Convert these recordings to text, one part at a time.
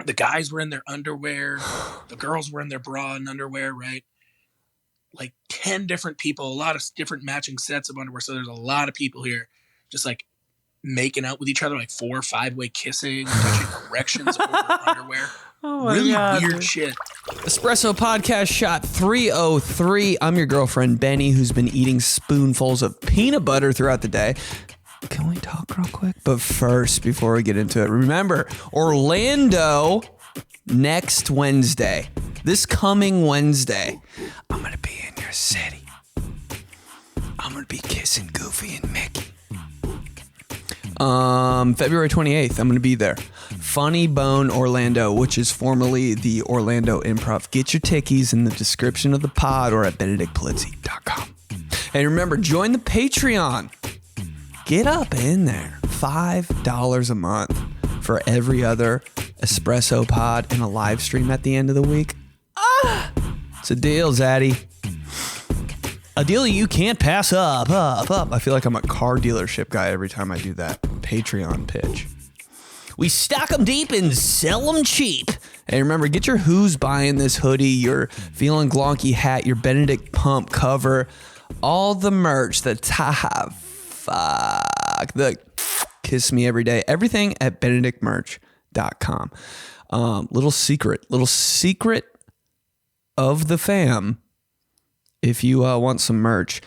The guys were in their underwear. The girls were in their bra and underwear, right? Like 10 different people, a lot of different matching sets of underwear. So there's a lot of people here just like making out with each other, like 4 or 5-way kissing, touching erections over underwear. Oh my really God, weird dude. shit. Espresso podcast shot 303. I'm your girlfriend, Benny, who's been eating spoonfuls of peanut butter throughout the day. Can we talk real quick? But first, before we get into it, remember, Orlando next Wednesday. This coming Wednesday. I'm going to be in your city. I'm going to be kissing Goofy and Mickey. February 28th, I'm going to be there. Funny Bone Orlando, which is formerly the Orlando Improv. Get your tickies in the description of the pod or at 𝗕𝗘𝗡𝗡𝗬𝗕. And remember, join the Patreon. Get up in there. $5 a month for every other Espresso pod and a live stream at the end of the week. It's a deal, Zaddy. A deal you can't pass up. I feel like I'm a car dealership guy every time I do that Patreon pitch. We stock them deep and sell them cheap. And remember, get your Who's Buying This hoodie, your Feeling Glonky hat, your Benedict Pump cover, all the merch, the the Kiss Me Every Day, everything at benedictmerch.com. Little secret of the fam. If you want some merch,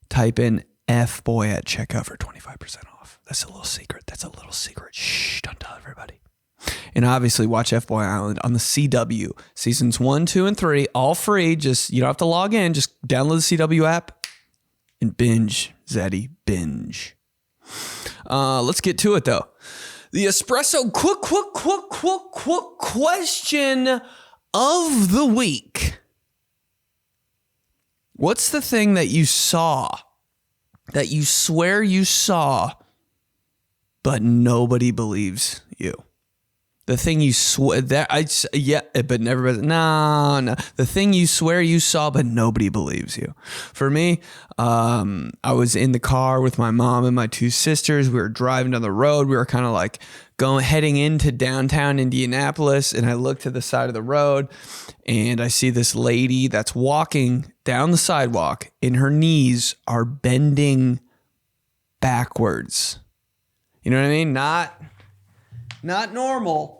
type in FBOY at checkout for 25% off. That's a little secret. Shh, don't tell everybody. And obviously watch FBOY Island on the CW. Seasons 1, 2, and 3, all free. Just, you don't have to log in. Just download the CW app and binge, Zaddy, binge. Let's get to it, though. The Espresso quick question of the week. What's the thing that you saw, that you swear you saw, but nobody believes you? The thing you swear that but never. No. The thing you swear you saw, but nobody believes you. For me, I was in the car with my mom and my 2 sisters. We were driving down the road. We were kind of like heading into downtown Indianapolis, and I look to the side of the road, and I see this lady that's walking down the sidewalk, and her knees are bending backwards. You know what I mean? Not normal.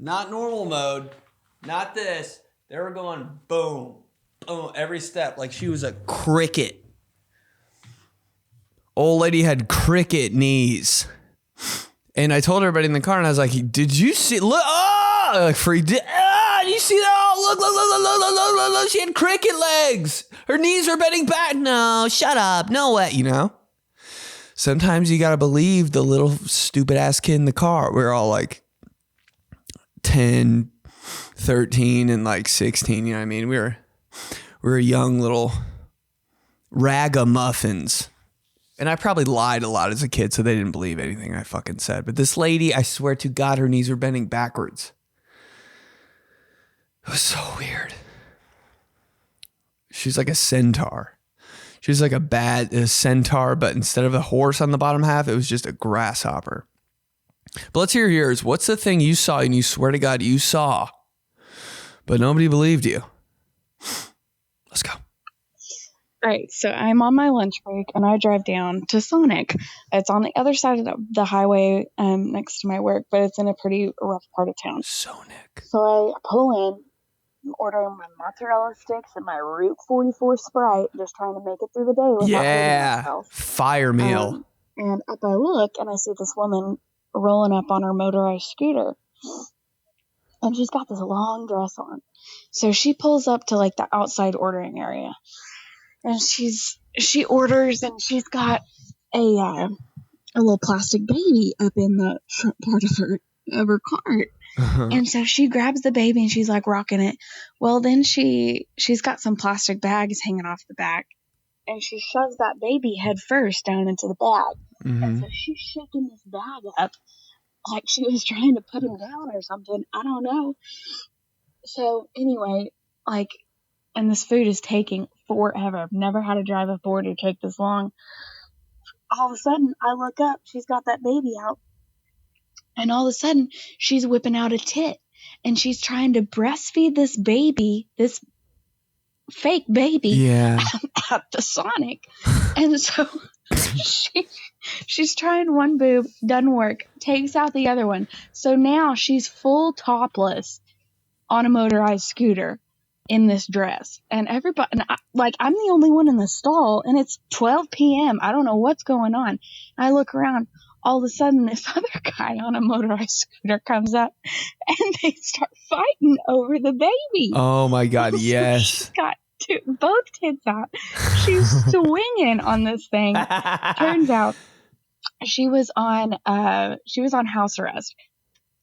Not normal mode. Not this. They were going boom, boom, every step like she was a cricket. Old lady had cricket knees. And I told everybody in the car, and I was like, did you see? Look, like freaked. Did you see that? Oh, look. She had cricket legs. Her knees are bending back. No, shut up. No way. You know? Sometimes you got to believe the little stupid ass kid in the car. We're all like 10, 13, and like 16. You know what I mean? We were young little ragamuffins. And I probably lied a lot as a kid, so they didn't believe anything I fucking said. But this lady, I swear to God, her knees were bending backwards. It was so weird. She's like a centaur. She was like a centaur, but instead of a horse on the bottom half, it was just a grasshopper. But let's hear yours. What's the thing you saw and you swear to God you saw, but nobody believed you? Let's go. All right, so I'm on my lunch break, and I drive down to Sonic. It's on the other side of the highway next to my work, but it's in a pretty rough part of town. Sonic. So I pull in, I'm ordering my mozzarella sticks and my Route 44 Sprite, just trying to make it through the day without hurting myself. Fire meal. And up I look, and I see this woman rolling up on her motorized scooter. And she's got this long dress on. So she pulls up to like the outside ordering area. And she orders, and she's got a little plastic baby up in the front part of her cart. Uh-huh. And so she grabs the baby and she's like rocking it. Well, then she's got some plastic bags hanging off the back, and she shoves that baby head first down into the bag. Mm-hmm. And so she's shaking this bag up like she was trying to put him down or something. I don't know. So anyway, and this food is taking forever. I've never had to drive a border take this long. All of a sudden, I look up. She's got that baby out. And all of a sudden, she's whipping out a tit. And she's trying to breastfeed this baby, this fake baby, at the Sonic. And so she's trying one boob, doesn't work, takes out the other one. So now she's full topless on a motorized scooter in this dress. And everybody, I'm the only one in the stall, and it's 12 p.m. I don't know what's going on. I look around. All of a sudden, this other guy on a motorized scooter comes up, and they start fighting over the baby. Oh, my God, yes. She's got both tits out. She's swinging on this thing. Turns out she was on house arrest.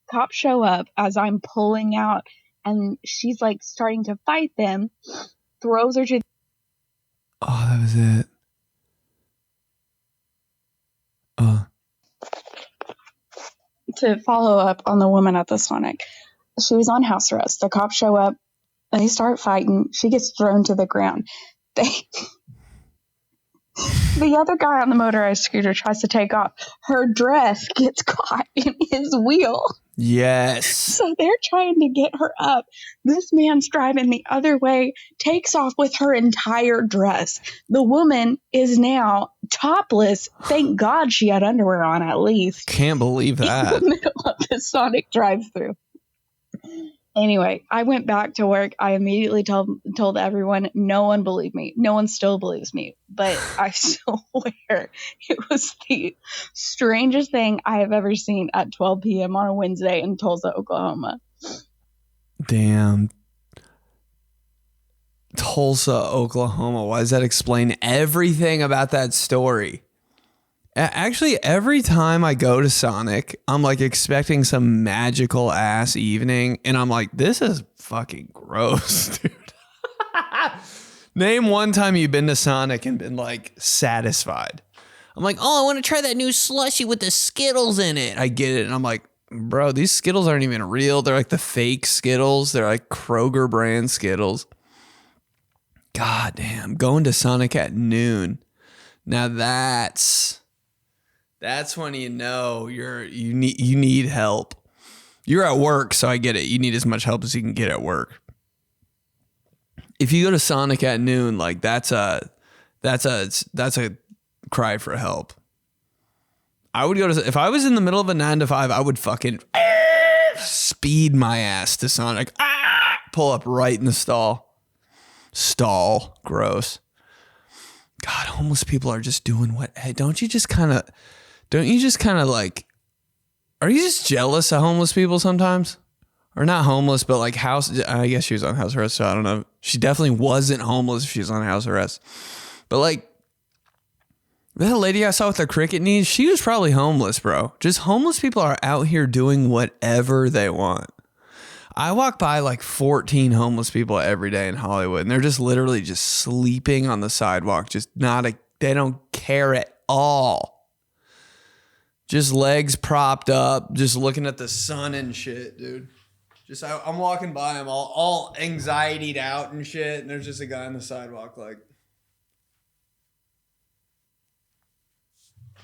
Cops show up as I'm pulling out, and she's like starting to fight them, throws her to... Oh, that was it. To follow up on the woman at the Sonic, she was on house arrest. The cops show up, they start fighting. She gets thrown to the ground. The other guy on the motorized scooter tries to take off. Her dress gets caught in his wheel. Yes. So they're trying to get her up. This man's driving the other way, takes off with her entire dress. The woman is now topless. Thank God she had underwear on at least. Can't believe that. In the middle of the Sonic drive-thru. Anyway, I went back to work. I immediately told everyone. No one believed me. No one still believes me. But I swear it was the strangest thing I have ever seen at 12 p.m. on a Wednesday in Tulsa, Oklahoma. Damn. Tulsa, Oklahoma. Why does that explain everything about that story? Actually, every time I go to Sonic, I'm like expecting some magical ass evening, and I'm like, this is fucking gross, dude. Name one time you've been to Sonic and been like satisfied. I'm like, oh, I want to try that new slushie with the Skittles in it. I get it, and I'm like, bro, these Skittles aren't even real. They're like the fake Skittles. They're like Kroger brand Skittles. God damn, going to Sonic at noon. Now that's when you know you need help. You're at work, so I get it. You need as much help as you can get at work. If you go to Sonic at noon, like that's a cry for help. I would go to, if I was in the middle of a 9 to 5, I would fucking speed my ass to Sonic. Pull up right in the stall. Gross. God, homeless people are just doing what? Hey, don't you just kind of like, are you just jealous of homeless people sometimes? Or not homeless, but like I guess she was on house arrest, so I don't know. She definitely wasn't homeless if she was on house arrest. But like, that lady I saw with the cricket knees, she was probably homeless, bro. Just homeless people are out here doing whatever they want. I walk by like 14 homeless people every day in Hollywood, and they're just literally just sleeping on the sidewalk. They don't care at all. Just legs propped up, just looking at the sun and shit, dude. I'm walking by, I'm all anxietied out and shit, and there's just a guy on the sidewalk like,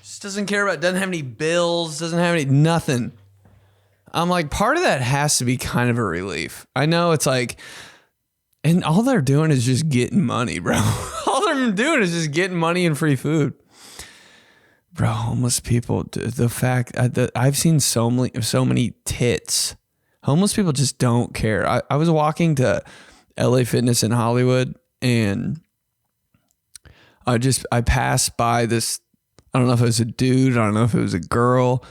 just doesn't care about, doesn't have any bills, doesn't have any, nothing. I'm like, part of that has to be kind of a relief. I know it's like, and all they're doing is just getting money, bro. All they're doing is just getting money and free food. Bro, homeless people, the fact that I've seen so many tits. Homeless people just don't care. I was walking to LA Fitness in Hollywood, and I passed by this, I don't know if it was a dude, I don't know if it was a girl,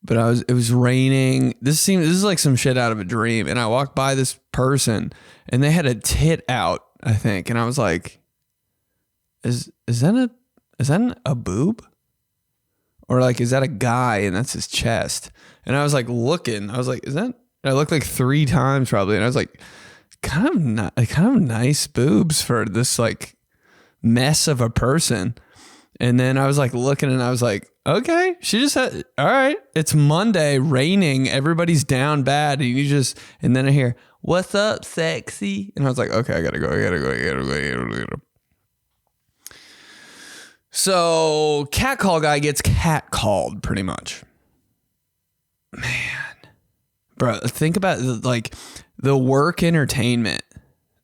but it was raining. This is like some shit out of a dream. And I walked by this person, and they had a tit out, I think. And I was like, is that a boob? Or like, is that a guy and that's his chest? And I was like looking, I was like, I looked like 3 times probably. And I was like, kind of nice boobs for this like mess of a person. And then I was like looking, and I was like, okay, she just had, all right, it's Monday, raining, everybody's down bad. And then I hear, what's up, sexy? And I was like, okay, I gotta go. So catcall guy gets catcalled pretty much. Bro, think about like the work entertainment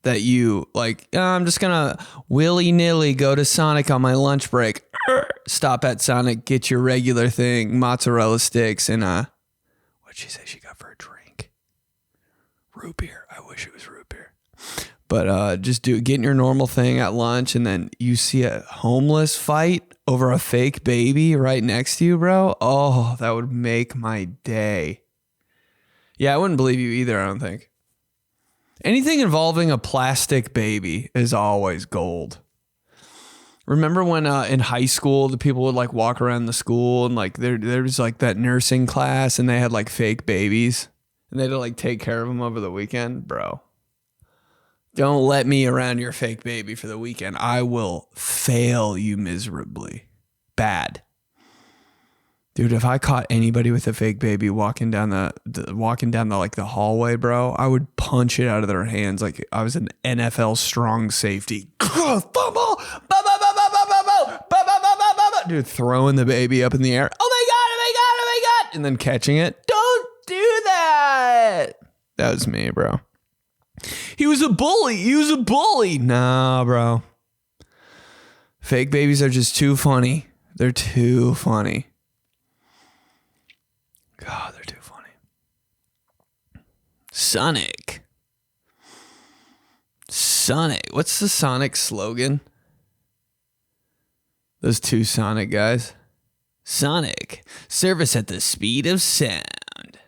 that you like. I'm just gonna willy-nilly go to Sonic on my lunch break. Stop at Sonic, get your regular thing, mozzarella sticks, and what'd she say she got for a drink? Root beer. I wish it was root beer. But just getting your normal thing at lunch, and then you see a homeless fight over a fake baby right next to you, bro. Oh, that would make my day. Yeah, I wouldn't believe you either, I don't think. Anything involving a plastic baby is always gold. Remember when in high school, the people would like walk around the school and like there was like that nursing class and they had like fake babies and they had to like take care of them over the weekend? Bro, don't let me around your fake baby for the weekend. I will fail you miserably. Bad. Dude, if I caught anybody with a fake baby walking down the like the hallway, bro, I would punch it out of their hands like I was an NFL strong safety. Dude, throwing the baby up in the air. Oh my God, oh my God, oh my God. And then catching it. Don't do that. That was me, bro. He was a bully. Nah, bro. Fake babies are just too funny. They're too funny. God, they're too funny. Sonic. What's the Sonic slogan? Those two Sonic guys. Sonic, service at the speed of sound.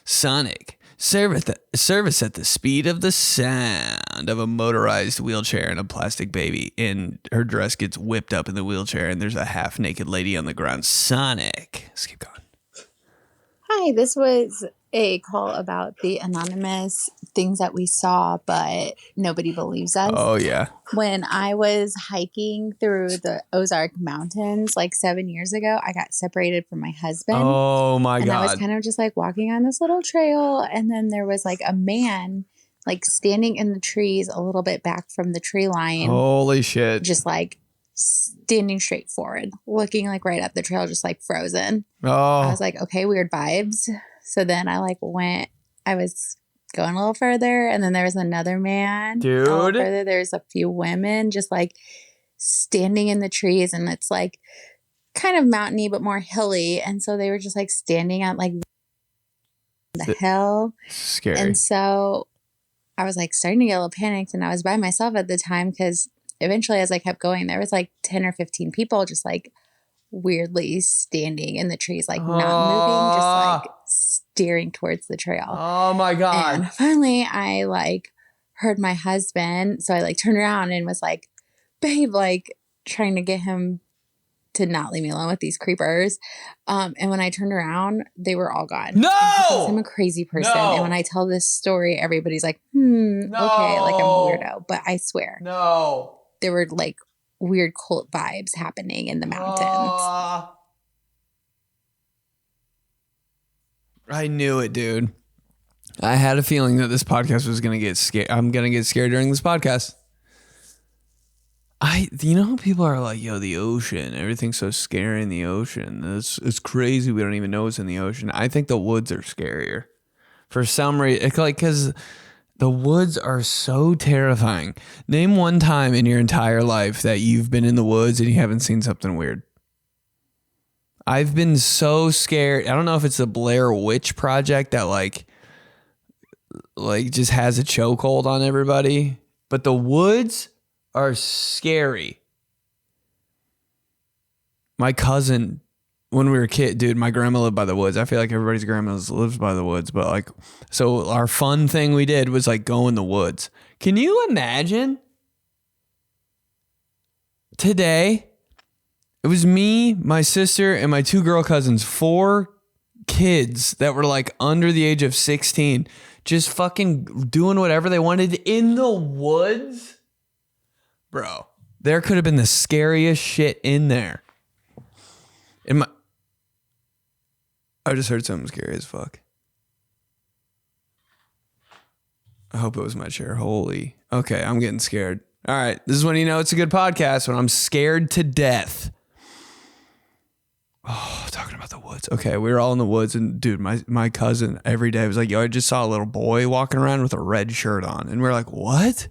Sonic, service at the speed of the sound of a motorized wheelchair and a plastic baby. And her dress gets whipped up in the wheelchair and there's a half-naked lady on the ground. Sonic. Let's keep going. Hi, this was a call about the anonymous things that we saw, but nobody believes us. Oh, yeah. When I was hiking through the Ozark Mountains like 7 years ago, I got separated from my husband. Oh, my God. And I was kind of just like walking on this little trail, and then there was like a man like standing in the trees a little bit back from the tree line. Holy shit. Just like standing straight forward, looking like right up the trail, just like frozen. Oh. I was like, okay, weird vibes. So then I was going a little further, and then there was another man. Dude. A little further, there's a few women just like standing in the trees, and it's like kind of mountainy but more hilly. And so they were just like standing at like the hill. Scary. And so I was like starting to get a little panicked, and I was by myself at the time because eventually as I kept going, there was like 10 or 15 people just like weirdly standing in the trees, like not moving, just like steering towards the trail. Oh my God. And finally I like heard my husband. So I like turned around and was like, babe, like trying to get him to not leave me alone with these creepers. And when I turned around, they were all gone. No! I'm a crazy person. No! And when I tell this story, everybody's like, okay, like I'm a weirdo. But I swear. No. There were like weird cult vibes happening in the mountains. I knew it, dude. I had a feeling that this podcast was going to get scared. I'm going to get scared during this podcast. You know how people are like, yo, the ocean, everything's so scary in the ocean. It's crazy. We don't even know what's in the ocean. I think the woods are scarier for some reason. It's like, because the woods are so terrifying. Name one time in your entire life that you've been in the woods and you haven't seen something weird. I've been so scared. I don't know if it's the Blair Witch Project that like just has a chokehold on everybody, but the woods are scary. My cousin, when we were a kid, dude, my grandma lived by the woods. I feel like everybody's grandmas lives by the woods, but like, so our fun thing we did was like go in the woods. Can you imagine? Today, it was me, my sister, and my two girl cousins, 4 kids that were like under the age of 16, just fucking doing whatever they wanted in the woods. Bro, there could have been the scariest shit in there. I just heard something scary as fuck. I hope it was my chair. Holy. Okay, I'm getting scared. All right, this is when you know it's a good podcast, when I'm scared to death. Oh, talking about about the woods. Okay, we were all in the woods, and dude, my cousin every day was like, yo, I just saw a little boy walking around with a red shirt on. And we're like, what?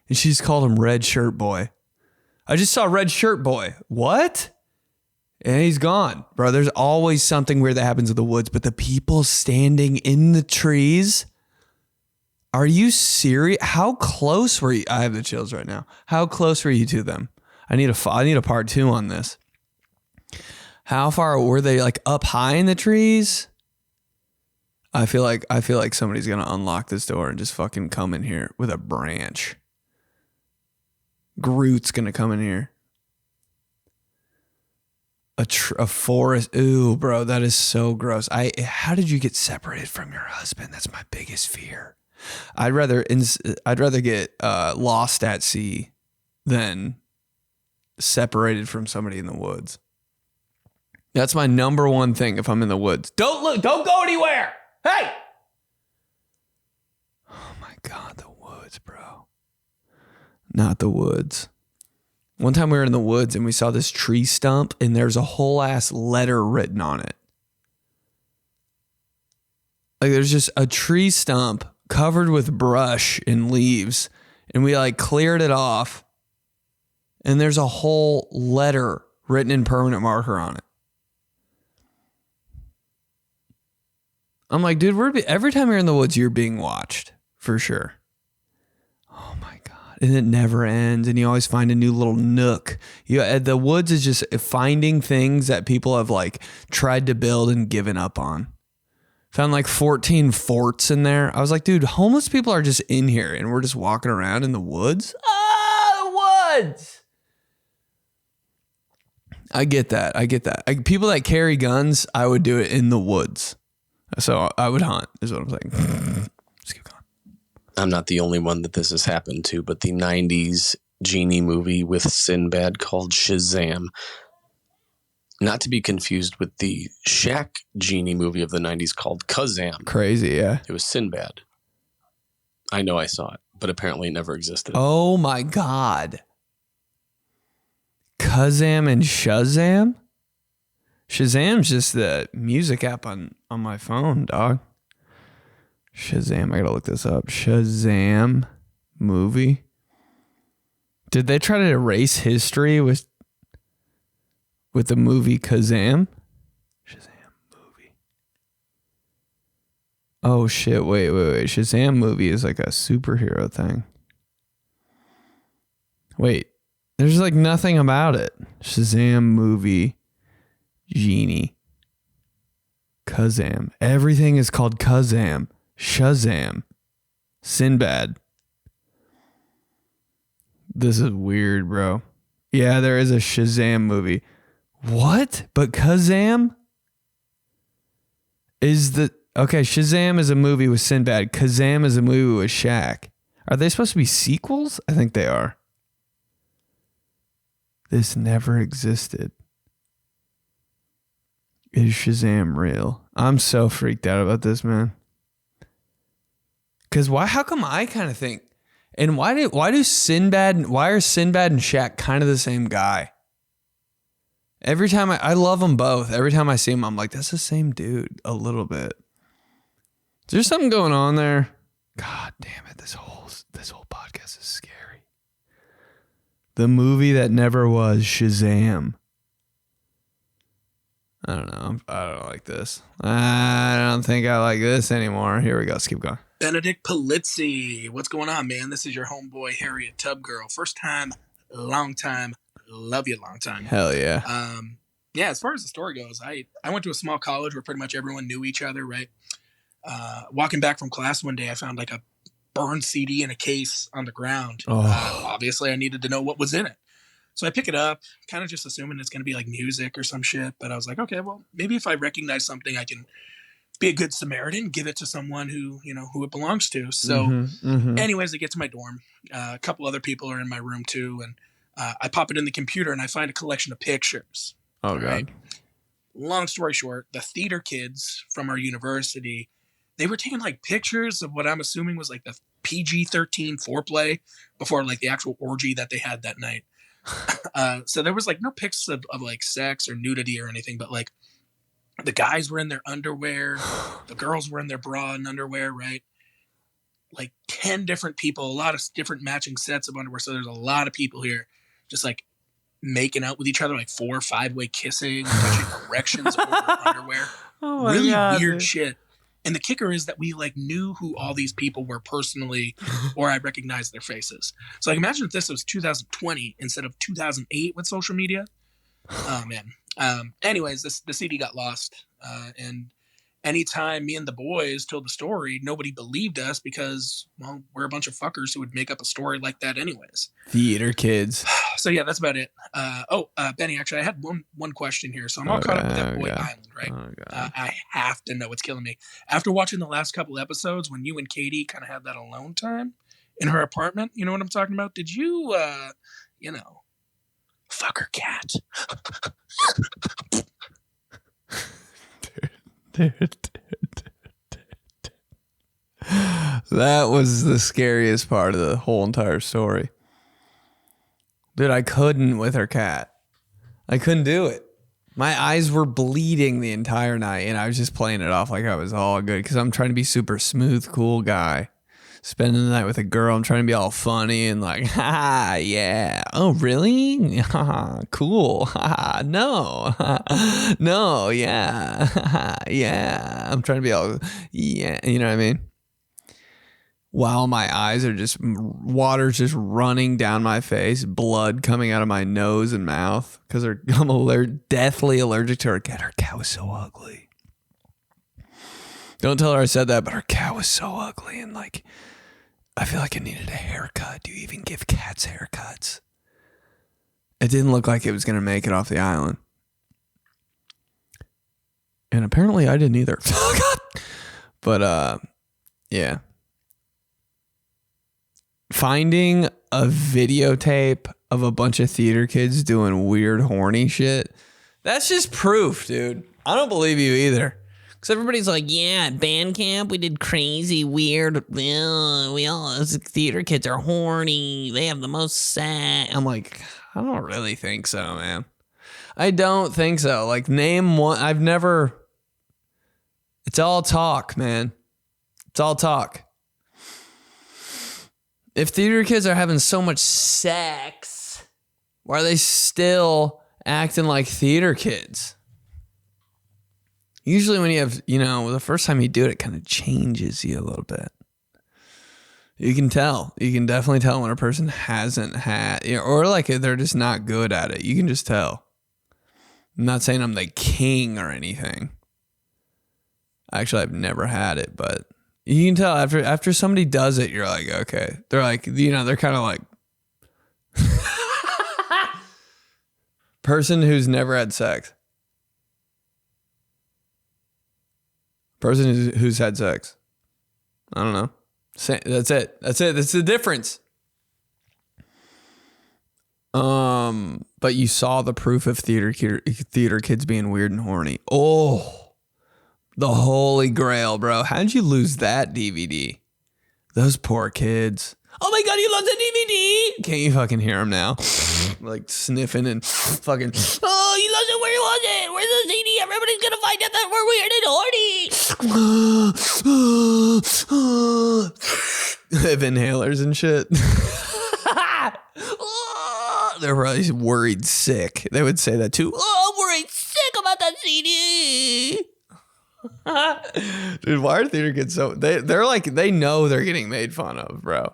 And she's called him Red Shirt Boy. I just saw Red Shirt Boy. What? And he's gone. Bro, there's always something weird that happens in the woods, but the people standing in the trees, are you serious? How close were you? I have the chills right now. How close were you to them? I need a part 2 on this. How far were they, like up high in the trees? I feel like somebody's going to unlock this door and just fucking come in here with a branch. Groot's going to come in here. A forest. Ooh, bro, that is so gross. How did you get separated from your husband? That's my biggest fear. I'd rather get lost at sea than separated from somebody in the woods. That's my number one thing if I'm in the woods. Don't go anywhere. Hey! Oh my God, the woods, bro. Not the woods. One time we were in the woods and we saw this tree stump and there's a whole ass letter written on it. Like there's just a tree stump covered with brush and leaves, and we like cleared it off, and there's a whole letter written in permanent marker on it. I'm like, dude, every time you're in the woods, you're being watched for sure. Oh my God. And it never ends. And you always find a new little nook. The woods is just finding things that people have like tried to build and given up on. Found like 14 forts in there. I was like, dude, homeless people are just in here and we're just walking around in the woods. The woods. I get that. People that carry guns, I would do it in the woods. So I would hunt, is what I'm saying. Just keep going. I'm not the only one that this has happened to, but the 90s genie movie with Sinbad called Shazam. Not to be confused with the Shaq genie movie of the 90s called Kazam. Crazy, yeah. It was Sinbad. I know I saw it, but apparently it never existed. Oh my God. Kazam and Shazam? Shazam's just the music app on my phone, dog. Shazam, I gotta look this up. Shazam movie. Did they try to erase history with the movie Kazam? Shazam movie. Oh shit, wait. Shazam movie is like a superhero thing. Wait, there's like nothing about it. Shazam movie. Genie. Kazam. Everything is called Kazam. Shazam. Sinbad. This is weird, bro. Yeah, there is a Shazam movie. What? But Kazam is okay, Shazam is a movie with Sinbad. Kazam is a movie with Shaq. Are they supposed to be sequels? I think they are. This never existed. Is Shazam real? I'm so freaked out about this, man. Because how come I kind of think, and why are Sinbad and Shaq kind of the same guy? Every time I love them both. Every time I see them, I'm like, that's the same dude a little bit. Is there something going on there? God damn it. This whole podcast is scary. The movie that never was, Shazam. I don't know. I don't like this. I don't think I like this anymore. Here we go. Let's keep going. Benedict Polizzi. What's going on, man? This is your homeboy, Harriet Tub Girl. First time, long time. Love you long time. Hell yeah. Yeah, as far as the story goes, I went to a small college where pretty much everyone knew each other, right? Walking back from class one day, I found like a burned CD in a case on the ground. Obviously, I needed to know what was in it. So I pick it up, kind of just assuming it's going to be like music or some shit. But I was like, okay, well, maybe if I recognize something, I can be a good Samaritan, give it to someone who it belongs to. So anyways, I get to my dorm. A couple other people are in my room too. And I pop it in the computer and I find a collection of pictures. Oh, God. Right? Long story short, the theater kids from our university, they were taking like pictures of what I'm assuming was like the PG-13 foreplay before like the actual orgy that they had that night. So there was like no pics of like sex or nudity or anything, but like The guys were in their underwear. The girls were in their bra and underwear, right? Like 10 different people, a lot of different matching sets of underwear. So there's a lot of people here just like making out with each other, like 4 or 5-way kissing, touching erections over underwear. Oh my Really God, weird dude. shit. And the kicker is that we like knew who all these people were personally, or I recognized their faces. So like imagine if this was 2020 instead of 2008 with social media. Oh man. Anyways, the CD got lost. And anytime me and the boys told the story, nobody believed us because, well, we're a bunch of fuckers who would make up a story like that anyways. Theater kids. So yeah, that's about it. Benny, actually, I had one question here. So I'm all caught up with FBOY Island, right? I have to know what's killing me. After watching the last couple episodes, when you and Katie kind of had that alone time in her apartment, you know what I'm talking about? Did you, fuck her cat? Dude. That was the scariest part of the whole entire story. Dude, I couldn't with her cat. I couldn't do it. My eyes were bleeding the entire night, and I was just playing it off like I was all good because I'm trying to be super smooth, cool guy. Spending the night with a girl, I'm trying to be all funny and like, ha, yeah. Oh, really? Ha, cool. Ha, no. No, yeah. Yeah. I'm trying to be all, yeah. You know what I mean? While my eyes are just, water's just running down my face, blood coming out of my nose and mouth because I'm deathly allergic to her cat. Her cat was so ugly. Don't tell her I said that, but her cat was so ugly and like, I feel like I needed a haircut. Do you even give cats haircuts? It didn't look like it was going to make it off the island. And apparently I didn't either. But, yeah. Finding a videotape of a bunch of theater kids doing weird, horny shit. That's just proof, dude. I don't believe you either. Because everybody's like, yeah, at band camp, we did crazy, weird, us theater kids are horny. They have the most sex. I'm like, I don't really think so, man. I don't think so. Like, name one. It's all talk, man. It's all talk. If theater kids are having so much sex, why are they still acting like theater kids? Usually when you have, the first time you do it, it kind of changes you a little bit. You can tell. You can definitely tell when a person hasn't had, or like they're just not good at it. You can just tell. I'm not saying I'm the king or anything. Actually, I've never had it, but you can tell after somebody does it, you're like, okay. They're like, they're kind of like, person who's never had sex. Person who's had sex. I don't know. That's it. That's the difference. But you saw the proof of theater kids being weird and horny. Oh, the holy grail, bro. How'd you lose that DVD? Those poor kids. Oh my God, you lost the DVD. Can't you fucking hear them now? Like sniffing and fucking, oh, you lost it. Where was it? Where's the CD? Everybody's going to find out that we're weird and horny. They have inhalers and shit. They're probably worried sick. They would say that too. Oh, I'm worried sick about that CD. Dude, why are theater kids so they're like they know they're getting made fun of, bro.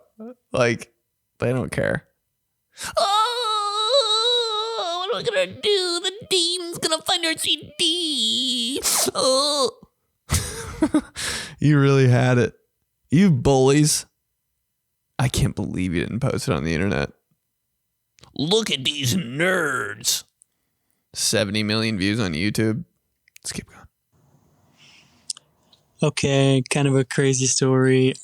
Like they don't care. Oh, what am I gonna do? The dean's gonna find our CD. Oh. You really had it. You bullies. I can't believe you didn't post it on the internet. Look at these nerds. 70 million views on YouTube. Let's keep going. Okay, kind of a crazy story.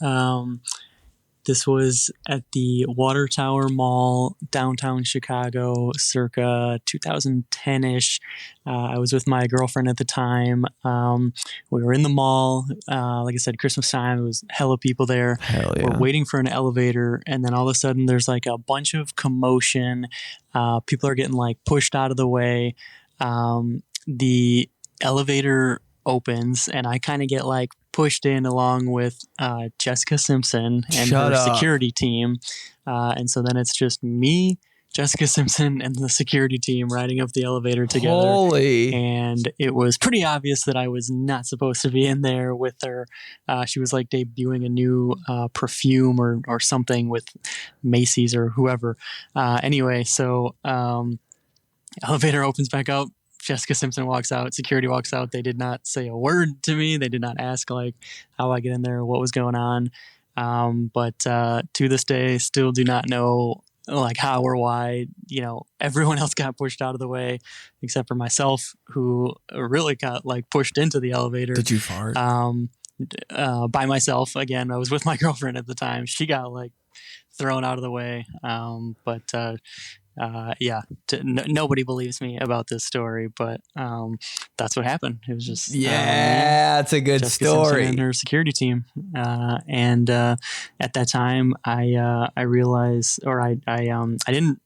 This was at the Water Tower Mall, downtown Chicago, circa 2010-ish. I was with my girlfriend at the time. We were in the mall. Like I said, Christmas time, there was hella people there. Hell yeah. We're waiting for an elevator, and then all of a sudden there's like a bunch of commotion. People are getting like pushed out of the way. The elevator opens and I kind of get like pushed in along with Jessica Simpson and Shut her up. security team. And so then it's just me, Jessica Simpson, and the security team riding up the elevator together. Holy. And it was pretty obvious that I was not supposed to be in there with her. She was like debuting a new perfume or something with Macy's or whoever. Anyway, so elevator opens back up. Jessica Simpson walks out. Security walks out. They did not say a word to me. They did not ask like how I get in there, what was going on. But to this day, still do not know like how or why, everyone else got pushed out of the way except for myself, who really got like pushed into the elevator. Did you fart? By myself. Again, I was with my girlfriend at the time. She got like thrown out of the way. Nobody believes me about this story, but that's what happened. It was just it's a good Jessica Simpson story. and her security team. And at that time, I realized, or I didn't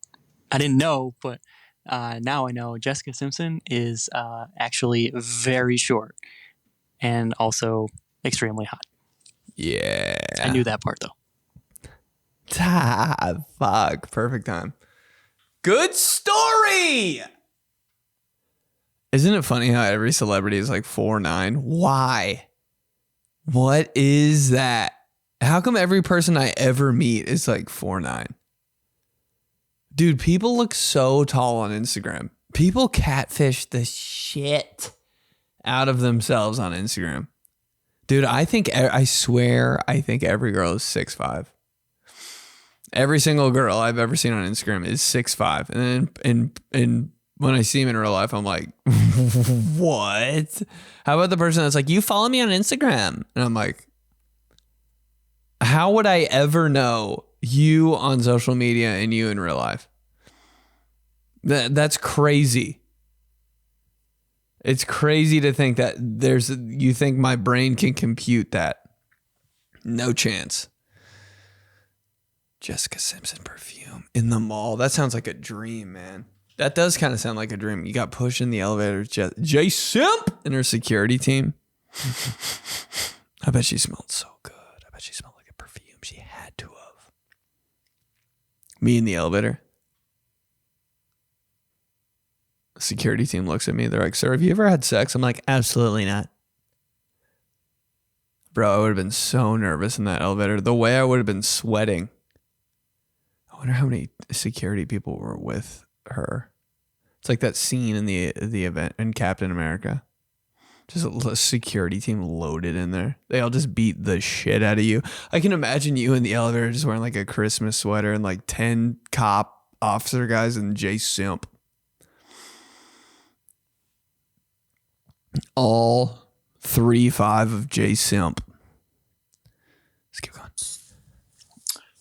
know, but now I know Jessica Simpson is actually very short and also extremely hot. Yeah, I knew that part though. Fuck, perfect time. Good story. Isn't it funny how every celebrity is like 4'9"? Why? What is that? How come every person I ever meet is like 4'9"? Dude, people look so tall on Instagram. People catfish the shit out of themselves on Instagram. Dude, I swear every girl is 6'5". Every single girl I've ever seen on Instagram is 6'5". And when I see them in real life, I'm like, what? How about the person that's like, you follow me on Instagram? And I'm like, how would I ever know you on social media and you in real life? That's crazy. It's crazy to think that you think my brain can compute that. No chance. Jessica Simpson perfume in the mall. That sounds like a dream, man. That does kind of sound like a dream. You got pushed in the elevator. J Simp and her security team. I bet she smelled so good. I bet she smelled like a perfume. She had to have. Me in the elevator. Security team looks at me. They're like, sir, have you ever had sex? I'm like, absolutely not. Bro, I would have been so nervous in that elevator. The way I would have been sweating. I wonder how many security people were with her. It's like that scene in the event in Captain America. Just a security team loaded in there. They all just beat the shit out of you. I can imagine you in the elevator just wearing like a Christmas sweater and like 10 cop officer guys and J Simp. All 3-5 of J Simp. Let's keep going.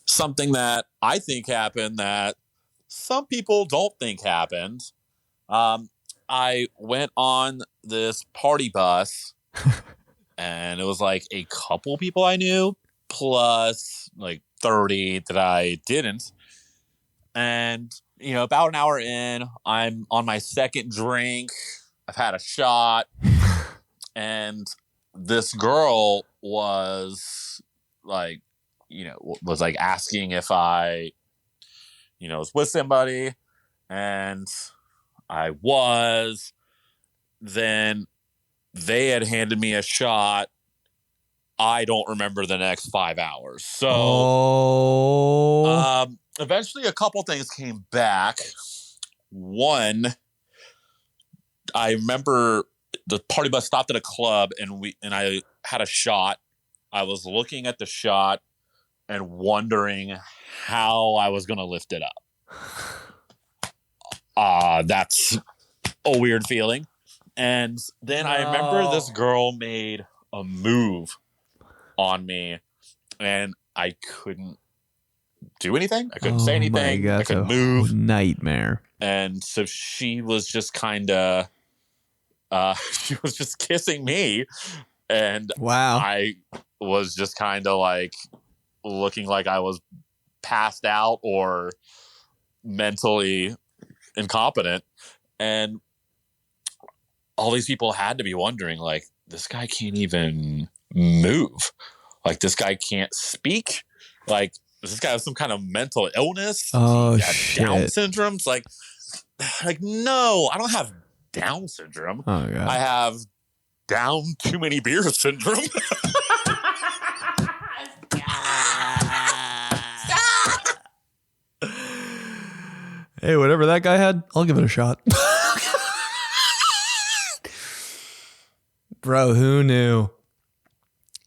Something that I think happened that some people don't think happened. I went on this party bus and it was like a couple people I knew plus like 30 that I didn't. And, about an hour in, I'm on my second drink. I've had a shot and this girl was like, was like asking if I, was with somebody, and I was. Then they had handed me a shot. I don't remember the next 5 hours. So, eventually a couple things came back. One, I remember the party bus stopped at a club and I had a shot. I was looking at the shot and wondering how I was going to lift it up. That's a weird feeling. And then I remember this girl made a move on me and I couldn't do anything. I couldn't say anything. God, I couldn't move. Nightmare. And so she was just kind of, she was just kissing me. And wow. I was just kind of like looking like I was passed out or mentally incompetent. And all these people had to be wondering, like, this guy can't even move. Like, this guy can't speak. Like, does this guy have some kind of mental illness? Oh, shit. Down syndrome? It's like, no, I don't have Down syndrome. Oh, God. I have down too many beers syndrome. Hey, whatever that guy had, I'll give it a shot. Bro, who knew?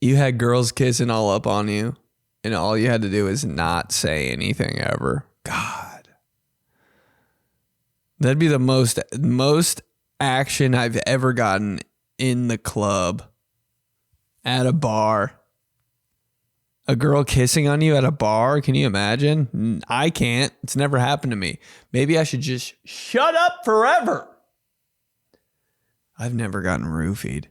You had girls kissing all up on you, and all you had to do is not say anything ever. God. That'd be the most action I've ever gotten in the club, at a bar. A girl kissing on you at a bar? Can you imagine? I can't. It's never happened to me. Maybe I should just shut up forever. I've never gotten roofied.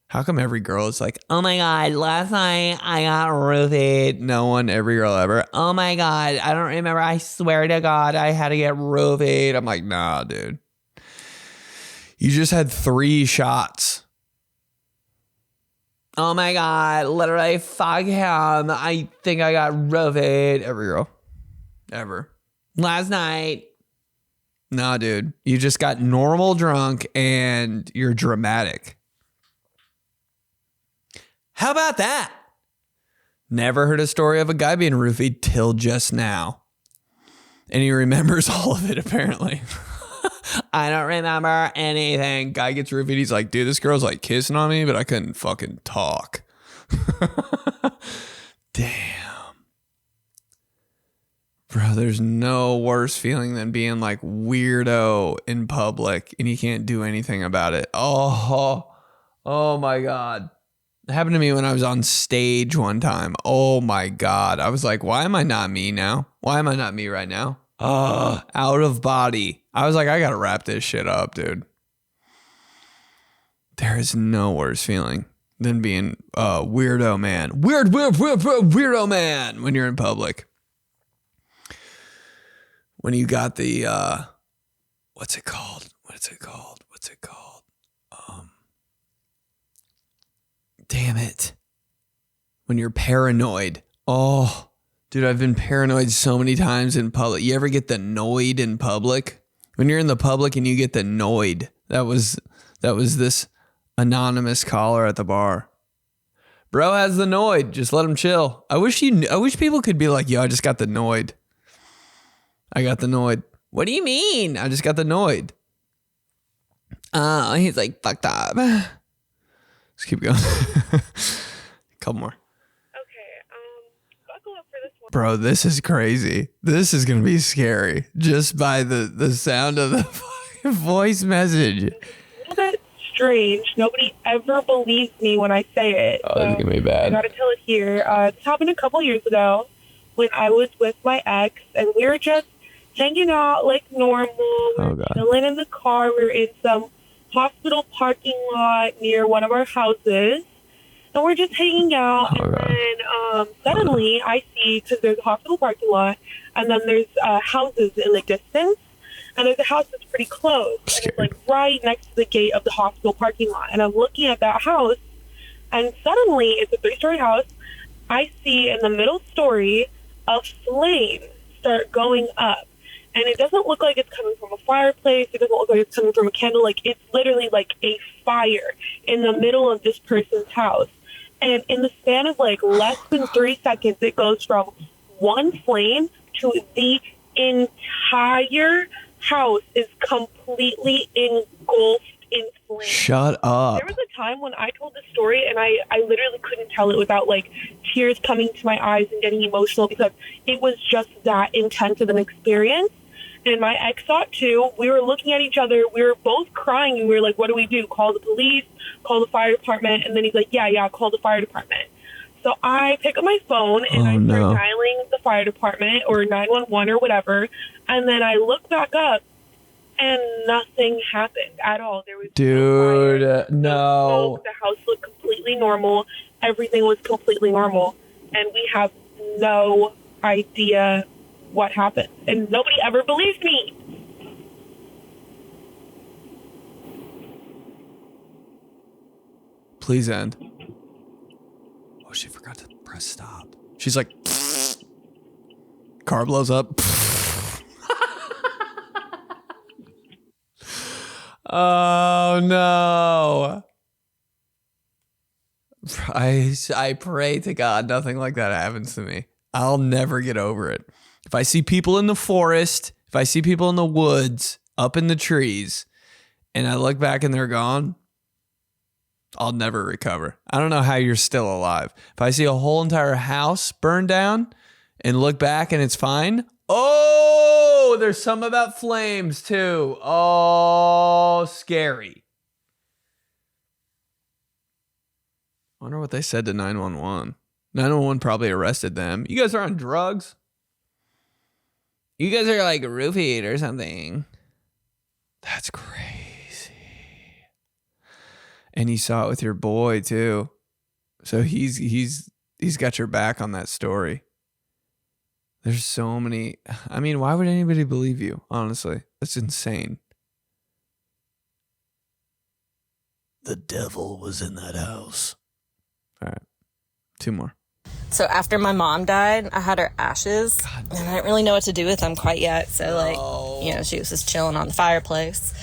How come every girl is like, oh my God, last night I got roofied? No one, every girl ever. Oh my God, I don't remember. I swear to God, I had to get roofied. I'm like, nah, dude. You just had 3 shots. Oh my God, literally, fuck him. I think I got roofied. Every girl. Ever. Last night. Nah, dude. You just got normal drunk and you're dramatic. How about that? Never heard a story of a guy being roofied till just now. And he remembers all of it, apparently. I don't remember anything. Guy gets roofied. He's like, dude, this girl's like kissing on me, but I couldn't fucking talk. Damn. Bro, there's no worse feeling than being like weirdo in public and you can't do anything about it. Oh my God. It happened to me when I was on stage one time. Oh my God. I was like, why am I not me now? Why am I not me right now? Out of body. I was like, I gotta wrap this shit up, dude. There is no worse feeling than being a weirdo man. Weirdo man when you're in public. When you got the, what's it called? Damn it. When you're paranoid. Oh, dude, I've been paranoid so many times in public. You ever get the noid in public? When you're in the public and you get the noid. That was this anonymous caller at the bar. Bro has the noid. Just let him chill. I wish people could be like, yo, I just got the noid. I got the noid. What do you mean? I just got the noid. He's like, fucked up. Let's keep going. Couple more. Buckle up for this one. Bro, this is crazy. This is gonna be scary just by the sound of the fucking voice message. It's a little bit strange. Nobody ever believes me when I say it. Oh, this is gonna be bad. I gotta tell it here. This happened a couple years ago when I was with my ex, and we were just hanging out like normal. We were chilling in the car. We were in some hospital parking lot near one of our houses, and we're just hanging out. And then suddenly I see, because there's a hospital parking lot, and then there's houses in the distance, and there's a house that's pretty close, and it's like right next to the gate of the hospital parking lot. And I'm looking at that house, and suddenly it's a 3-story house. I see in the middle story a flame start going up. And it doesn't look like it's coming from a fireplace. It doesn't look like it's coming from a candle. Like, it's literally like a fire in the middle of this person's house. And in the span of like less than 3 seconds, it goes from one flame to the entire house is completely engulfed in flames. Shut up. There was a time when I told this story and I literally couldn't tell it without like tears coming to my eyes and getting emotional, because it was just that intense of an experience. And my ex saw it too. We were looking at each other. We were both crying, and we were like, what do we do? Call the police? Call the fire department? And then he's like, yeah, call the fire department. So I pick up my phone and I start dialing the fire department or 911 or whatever. And then I look back up and nothing happened at all. There was no. The house looked completely normal. Everything was completely normal. And we have no idea what happened. And nobody ever believed me. Please end. Oh, she forgot to press stop. She's like, car blows up. Oh no. I pray to God nothing like that happens to me. I'll never get over it. If I see people in the forest, if I see people in the woods, up in the trees, and I look back and they're gone, I'll never recover. I don't know how you're still alive. If I see a whole entire house burn down and look back and it's fine, oh, there's some about flames too. Oh, scary. I wonder what they said to 911. 911 probably arrested them. You guys are on drugs? You guys are like roofied or something. That's crazy. And you saw it with your boy too. So he's got your back on that story. There's so many. I mean, why would anybody believe you? Honestly, that's insane. The devil was in that house. All right. 2 more. So after my mom died, I had her ashes, and I didn't really know what to do with them quite yet. So, she was just chilling on the fireplace.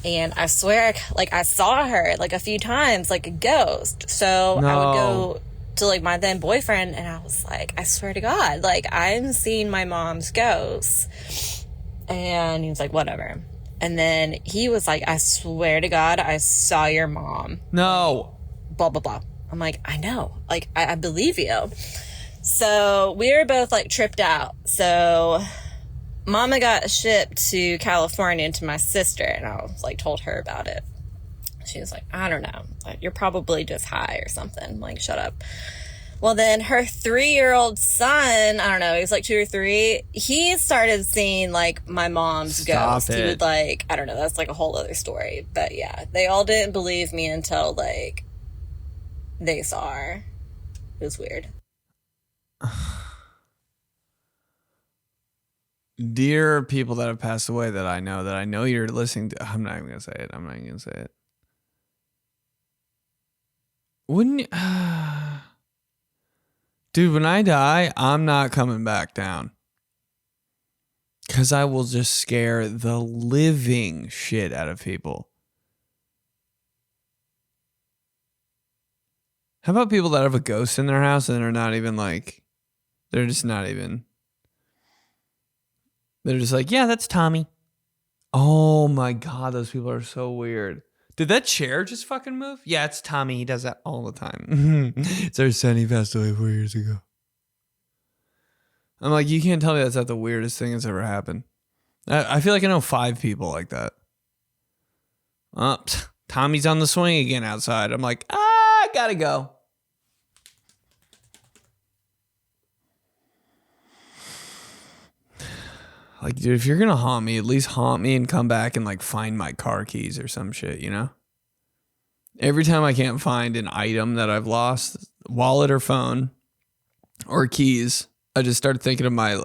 And I swear, I saw her, a few times, like a ghost. So I would go to, my then boyfriend, and I was like, I swear to God, I'm seeing my mom's ghost. And he was like, whatever. And then he was like, I swear to God, I saw your mom. No. Blah, blah, blah. I'm like, I know. I believe you. So we were both, tripped out. So Mama got shipped to California to my sister, and I was, told her about it. She was like, I don't know. You're probably just high or something. Shut up. Well, then her 3-year-old son, I don't know, he was 2 or 3. He started seeing, my mom's ghost. He would, I don't know, that's, a whole other story. But, yeah, they all didn't believe me until, they saw her. It was weird. Dear people that have passed away that I know you're listening to. I'm not even going to say it. Wouldn't you? Dude, when I die, I'm not coming back down. Because I will just scare the living shit out of people. How about people that have a ghost in their house and they're not even they're just yeah, that's Tommy. Oh my God, those people are so weird. Did that chair just fucking move? Yeah, it's Tommy. He does that all the time. It's our son. He passed away 4 years ago. I'm like, you can't tell me that's not the weirdest thing that's ever happened. I feel like I know 5 people like that. Tommy's on the swing again outside. I'm like, I gotta go. Dude, if you're gonna haunt me, at least haunt me and come back and find my car keys or some shit, you know? Every time I can't find an item that I've lost, wallet or phone or keys, I just start thinking of my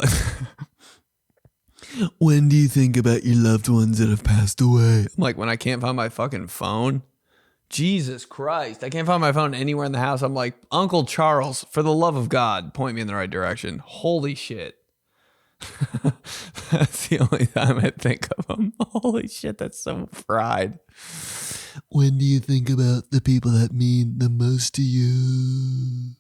when do you think about your loved ones that have passed away? I'm like, when I can't find my fucking phone. Jesus Christ. I can't find my phone anywhere in the house. I'm like, Uncle Charles, for the love of God, point me in the right direction. Holy shit. That's the only time I think of them. Holy shit, that's so fried. When do you think about the people that mean the most to you?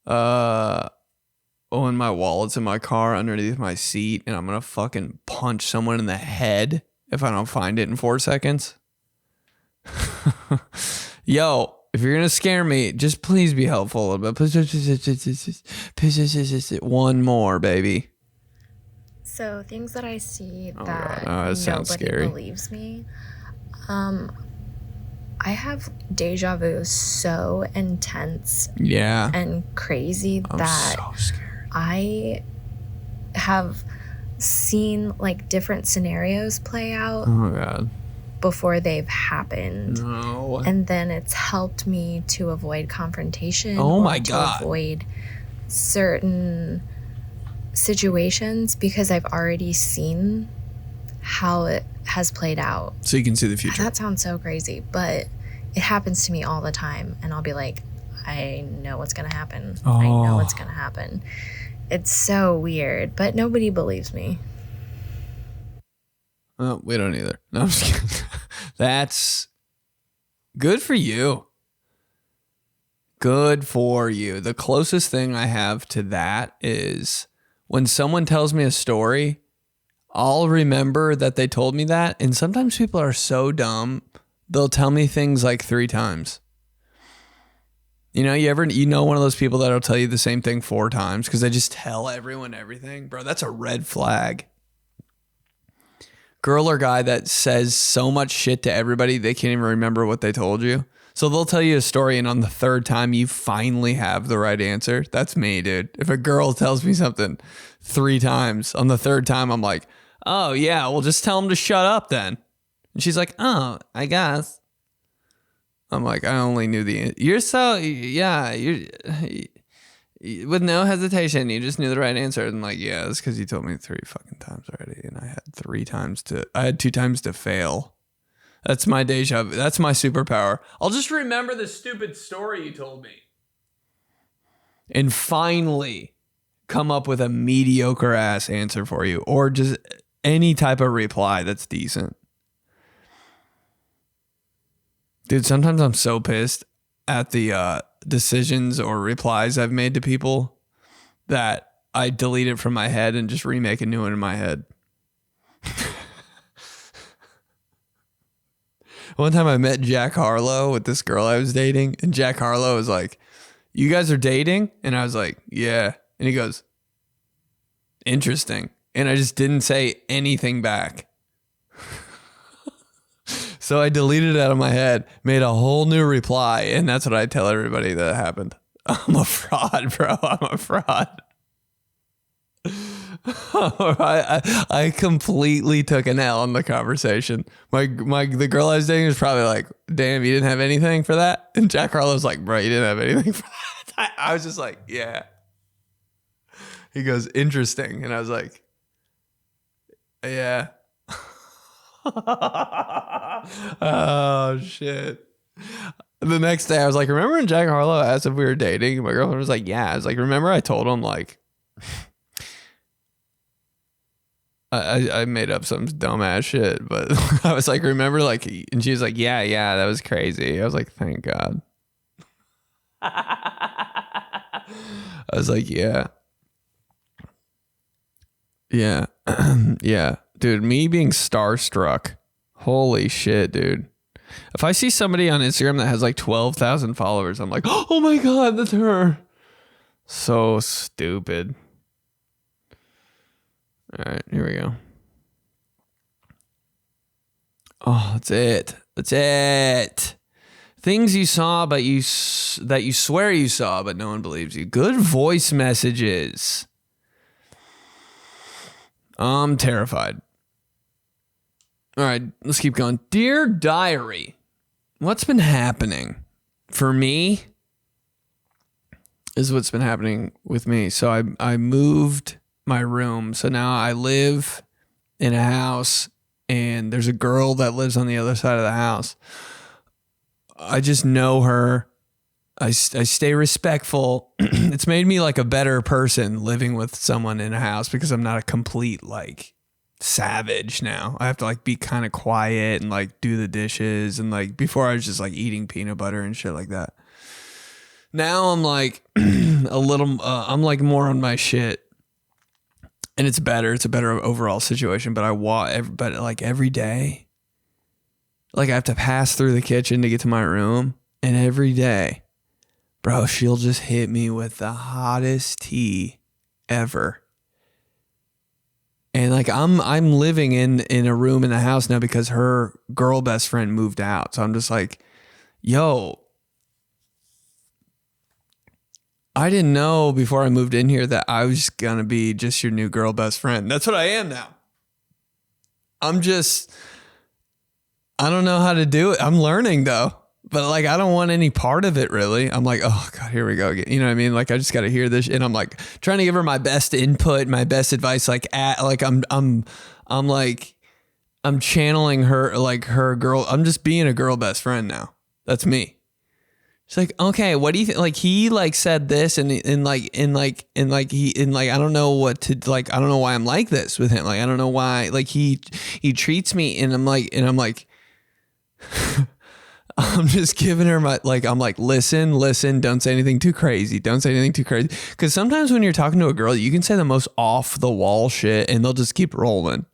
When my wallet's in my car underneath my seat and I'm gonna fucking punch someone in the head if I don't find it in 4 seconds. Yo, if you're gonna scare me, just please be helpful a little bit. One more, baby. So things that I see that sounds nobody scary. believes me. I have deja vu so intense and crazy that so scared. I have seen different scenarios play out. Oh God. Before they've happened. No. And then it's helped me to avoid confrontation. Oh my or to God. avoid certain situations because I've already seen how it has played out. So you can see the future. That sounds so crazy, but it happens to me all the time. And I'll be like, I know what's going to happen. I know what's going to happen. It's so weird, but nobody believes me. Well, we don't either. No, I'm just kidding. That's good for you. Good for you. The closest thing I have to that is when someone tells me a story, I'll remember that they told me that. And sometimes people are so dumb, they'll tell me things like 3 times. You know one of those people that'll tell you the same thing 4 times because they just tell everyone everything? Bro, that's a red flag. Girl or guy that says so much shit to everybody, they can't even remember what they told you. So they'll tell you a story and on the 3rd time, you finally have the right answer. That's me, dude. If a girl tells me something 3 times, on the 3rd time, I'm like, oh yeah, well just tell them to shut up then. And she's like, oh, I guess. I'm like, I only knew you're with no hesitation, you just knew the right answer. And I'm like, yeah, that's because you told me 3 fucking times already. And I had 2 times to fail. That's my deja vu. That's my superpower. I'll just remember the stupid story you told me. And finally come up with a mediocre ass answer for you. Or just any type of reply that's decent. Dude, sometimes I'm so pissed at the decisions or replies I've made to people that I delete it from my head and just remake a new one in my head. One time I met Jack Harlow with this girl I was dating, and Jack Harlow was like, you guys are dating? And I was like, yeah. And he goes, interesting. And I just didn't say anything back. So I deleted it out of my head, made a whole new reply, and that's what I tell everybody that happened. I'm a fraud, bro. I'm a fraud. I completely took an L on the conversation. The girl I was dating was probably like, damn, you didn't have anything for that? And Jack Harlow's like, bro, you didn't have anything for that? I was just like, yeah. He goes, interesting. And I was like, yeah. Oh shit. The next day I was like, remember when Jack Harlow asked if we were dating? My girlfriend was like, yeah. I was like, remember I told him like I made up some dumbass shit, but I was like, remember, like, and she was like, yeah, that was crazy. I was like, thank God. I was like, yeah, yeah. Dude, me being starstruck. Holy shit, dude. If I see somebody on Instagram that has like 12,000 followers, I'm like, oh my God, that's her. So stupid. All right, here we go. Oh, that's it. That's it. Things you saw, but that you swear you saw, but no one believes you. Good voice messages. I'm terrified. All right, let's keep going. Dear Diary, what's been happening for me is what's been happening with me. So I moved my room. So now I live in a house and there's a girl that lives on the other side of the house. I just know her. I stay respectful. It's made me like a better person living with someone in a house because I'm not a complete like savage now. I have to like be kind of quiet and like do the dishes, and like before I was just like eating peanut butter and shit like that. Now I'm like a little I'm like more on my shit, and it's better. It's a better overall situation. But every day, like I have to pass through the kitchen to get to my room, and every day, bro, she'll just hit me with the hottest tea ever. And like I'm living in a room in the house now because her girl best friend moved out. So I'm just like, yo, I didn't know before I moved in here that I was gonna be just your new girl best friend. That's what I am now. I don't know how to do it. I'm learning though. But like, I don't want any part of it really. I'm like, oh God, here we go again. You know what I mean? Like, I just got to hear this. And I'm like trying to give her my best input, my best advice. I'm channeling her, like her girl. I'm just being a girl best friend now. That's me. She's like, okay, what do you think? Like, he like said this and I don't know what to, like, I don't know why I'm like this with him. Like, I don't know why, like he treats me and I'm like, I'm just giving her my, like, I'm like, listen, don't say anything too crazy. Don't say anything too crazy. Cause sometimes when you're talking to a girl, you can say the most off the wall shit and they'll just keep rolling.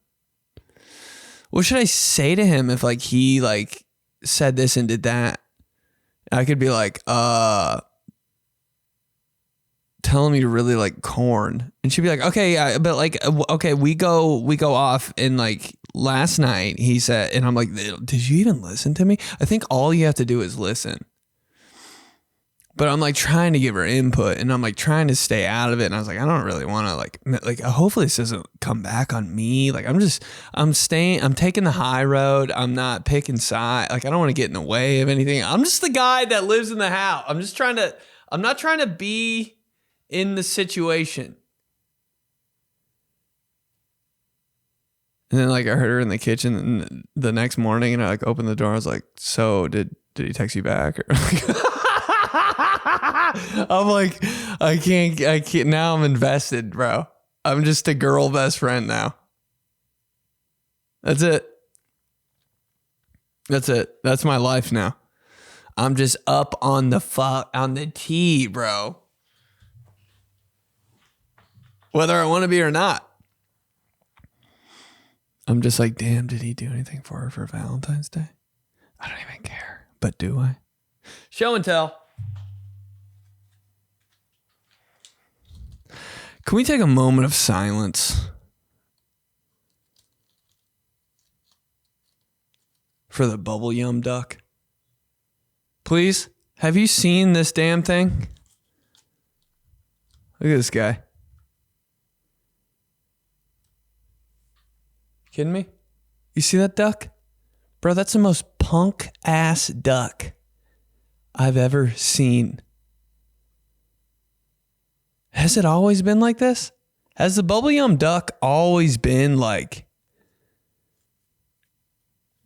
What should I say to him if like he like said this and did that? I could be like, telling me to really like corn. And she'd be like, okay, yeah, but like, okay, we go off. And like last night he said, and I'm like, did you even listen to me? I think all you have to do is listen. But I'm like trying to give her input and I'm like trying to stay out of it. And I was like, I don't really want to like, hopefully this doesn't come back on me. Like I'm taking the high road. I'm not picking side. Like I don't want to get in the way of anything. I'm just the guy that lives in the house. I'm not trying to be in the situation. And then like I heard her in the kitchen the next morning and I like opened the door. I was like, so did he text you back? Or I'm like, I can't, now I'm invested, bro. I'm just a girl best friend now. That's it. That's my life now. I'm just up on the tee, bro. Whether I want to be or not. I'm just like, damn, did he do anything for her for Valentine's Day? I don't even care. But do I? Show and tell. Can we take a moment of silence for the bubble yum duck? Please? Have you seen this damn thing? Look at this guy. Kidding me? You see that duck? Bro, that's the most punk ass duck I've ever seen. Has it always been like this? Has the bubble yum duck always been like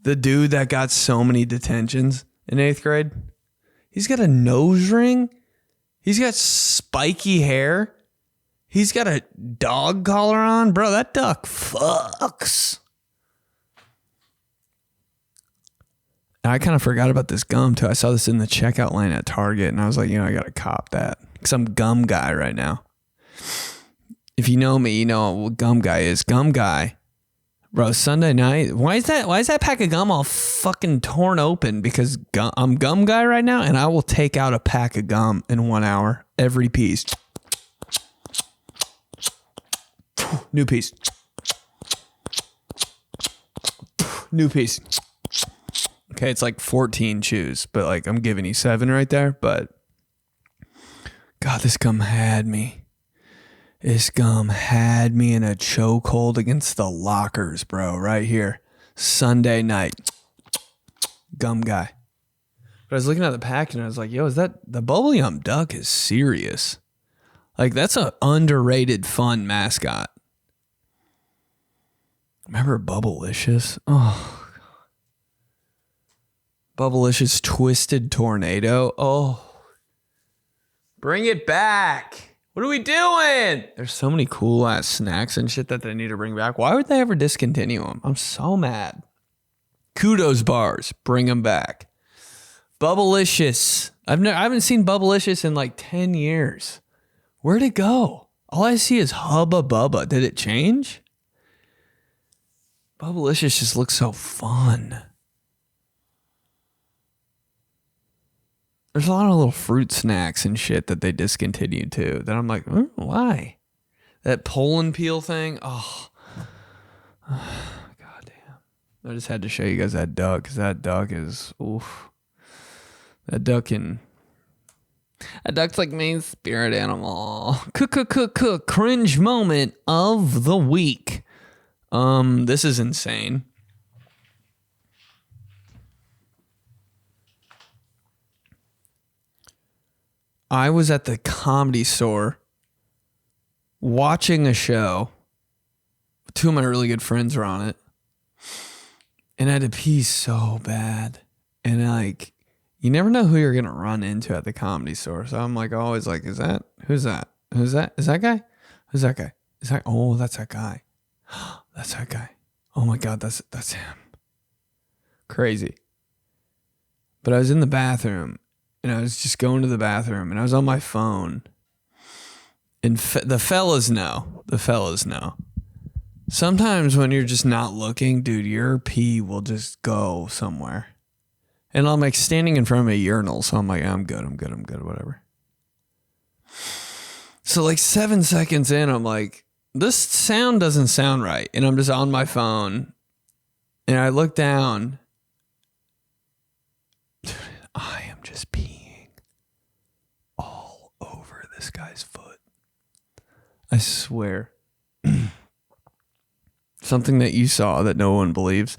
the dude that got so many detentions in 8th grade? He's got a nose ring. He's got spiky hair. He's got a dog collar on. Bro, that duck fucks. I kind of forgot about this gum too. I saw this in the checkout line at Target and I was like, I got to cop that. Because I'm gum guy right now. If you know me, you know what gum guy is. Gum guy. Bro, Sunday night. Why is that pack of gum all fucking torn open? Because I'm gum guy right now and I will take out a pack of gum in 1 hour. Every piece. New piece. New piece. Okay, it's like 14 chews, but like I'm giving you 7 right there. But God, this gum had me. This gum had me in a chokehold against the lockers, bro. Right here. Sunday night. Gum guy. But I was looking at the pack and I was like, yo, is that the bubble yum duck is serious. Like that's an underrated fun mascot. Remember Bubblicious? Oh. Bubblicious Twisted Tornado. Oh. Bring it back. What are we doing? There's so many cool ass snacks and shit that they need to bring back. Why would they ever discontinue them? I'm so mad. Kudos bars. Bring them back. Bubblicious. I haven't seen Bubblicious in like 10 years. Where'd it go? All I see is Hubba Bubba. Did it change? Bubblicious just looks so fun. There's a lot of little fruit snacks and shit that they discontinued too. That I'm like, why? That Poland peel thing. Oh, God damn. I just had to show you guys that duck because that duck is, oof. That duck's like main spirit animal. Cringe moment of the week. This is insane. I was at the Comedy Store watching a show. 2 of my really good friends were on it. And I had to pee so bad. And like, you never know who you're going to run into at the Comedy Store. So I'm like, always like, who's that? Is that guy? Who's that guy? That's that guy. That's that guy. Oh my God, that's him. Crazy. But I was in the bathroom and I was just going to the bathroom and I was on my phone. And the fellas know. Sometimes when you're just not looking, dude, your pee will just go somewhere. And I'm like standing in front of a urinal. So I'm like, I'm good, whatever. So like 7 seconds in, I'm like, this sound doesn't sound right. And I'm just on my phone. And I look down. Dude, I am just peeing all over this guy's foot. I swear. Something that you saw that no one believes.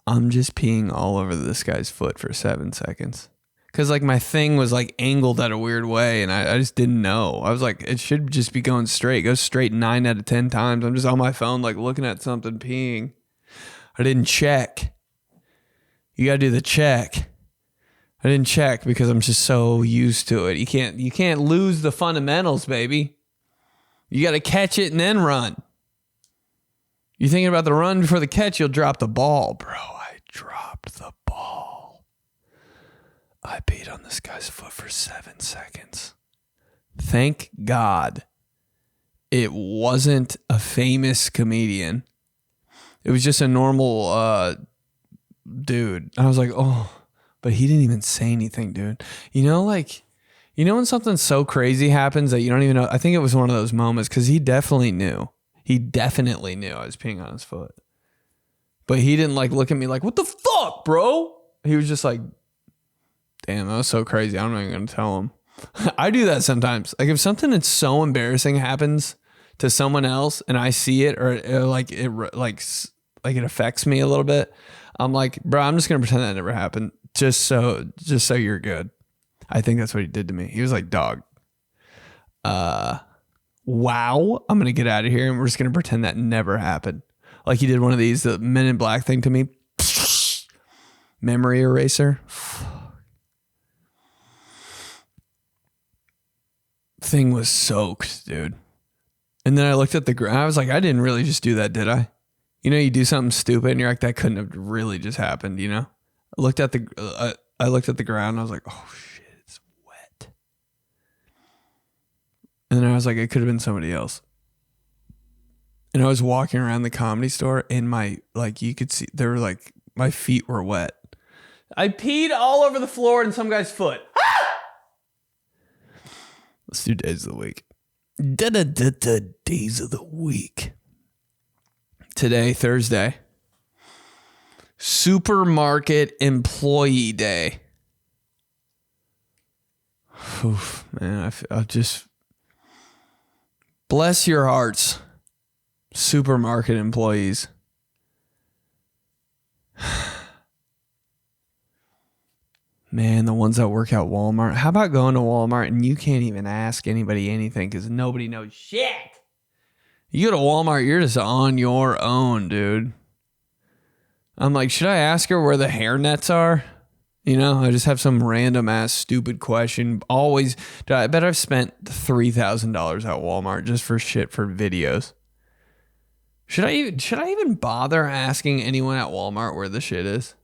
I'm just peeing all over this guy's foot for 7 seconds. Because like my thing was like angled at a weird way and I just didn't know. I was like, it should just be going straight. It goes straight 9 out of 10 times. I'm just on my phone like looking at something peeing. I didn't check. You got to do the check. I didn't check because I'm just so used to it. You can't lose the fundamentals, baby. You got to catch it and then run. You're thinking about the run before the catch, you'll drop the ball. Bro, I dropped the ball. I peed on this guy's foot for 7 seconds. Thank God it wasn't a famous comedian. It was just a normal dude. I was like, oh, but he didn't even say anything, dude. You know when something so crazy happens that you don't even know? I think it was one of those moments because he definitely knew. He definitely knew I was peeing on his foot. But he didn't like look at me like, what the fuck, bro? He was just like, damn, that was so crazy. I'm not even going to tell him. I do that sometimes. Like if something that's so embarrassing happens to someone else and I see it or it affects me a little bit, I'm like, bro, I'm just going to pretend that never happened. Just so you're good. I think that's what he did to me. He was like, dog, wow, I'm going to get out of here and we're just going to pretend that never happened. Like he did one of these, the Men in Black thing to me. Memory eraser. Thing was soaked, dude. And then I looked at the ground. I was like, I didn't really just do that, did I? You know, you do something stupid and you're like, that couldn't have really just happened, you know? I looked at the ground and I was like, oh shit, it's wet. And then I was like, it could have been somebody else. And I was walking around the Comedy Store and you could see, there were like, my feet were wet. I peed all over the floor in some guy's foot. Let's do days of the week. Days of the week. Today, Thursday. Supermarket Employee Day. Oof, man, I just bless your hearts, supermarket employees. Man, the ones that work at Walmart. How about going to Walmart and you can't even ask anybody anything because nobody knows shit? You go to Walmart, you're just on your own, dude. I'm like, should I ask her where the hair nets are? You know, I just have some random ass stupid question. Always, I bet I've spent $3,000 at Walmart just for shit for videos. Should I even bother asking anyone at Walmart where the shit is?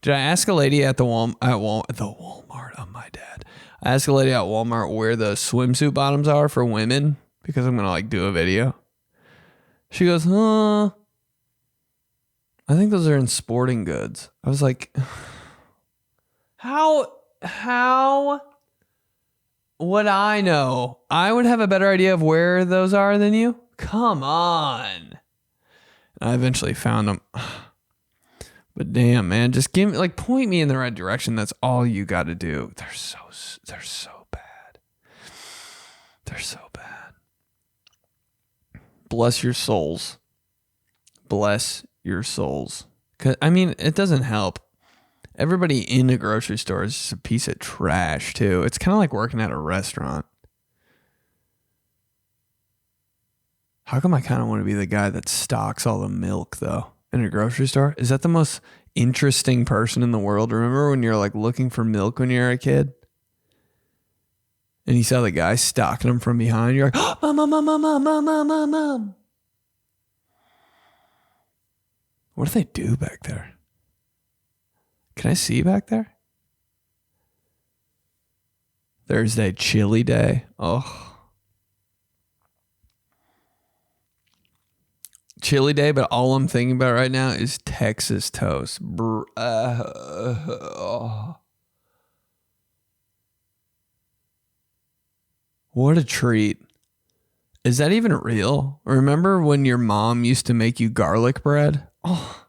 Did I ask a lady at the Walmart? Oh my dad. I asked a lady at Walmart where the swimsuit bottoms are for women because I'm gonna do a video. She goes, I think those are in sporting goods. I was like, how would I know? I would have a better idea of where those are than you. Come on. And I eventually found them. But damn, man, just point me in the right direction. That's all you got to do. They're so bad. They're so bad. Bless your souls. Bless your souls. 'Cause, I mean, it doesn't help. Everybody in the grocery store is just a piece of trash, too. It's kind of like working at a restaurant. How come I kind of want to be the guy that stocks all the milk, though, in a grocery store? Is that the most interesting person in the world. Remember when you're like looking for milk when you were a kid? And you saw the guy stalking him from behind. You're like, oh, mom. What do they do back there? Can I see back there? Thursday, chili day. Oh. Chili day, but all I'm thinking about right now is Texas toast. What a treat. Is that even real? Remember when your mom used to make you garlic bread? Oh.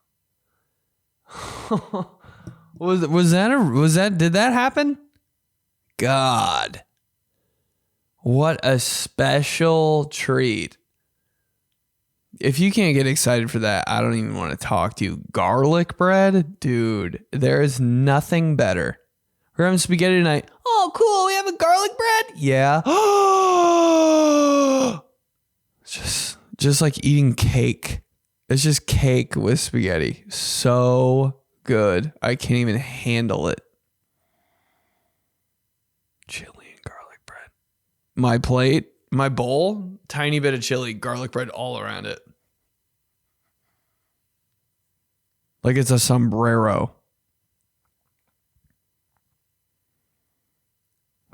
Did that happen? God. What a special treat. If you can't get excited for that, I don't even want to talk to you. Garlic bread? Dude, there is nothing better. We're having spaghetti tonight. Oh, cool. We have a garlic bread? Yeah. just like eating cake. It's just cake with spaghetti. So good. I can't even handle it. Chili and garlic bread. My plate, my bowl, tiny bit of chili, garlic bread all around it. Like it's a sombrero.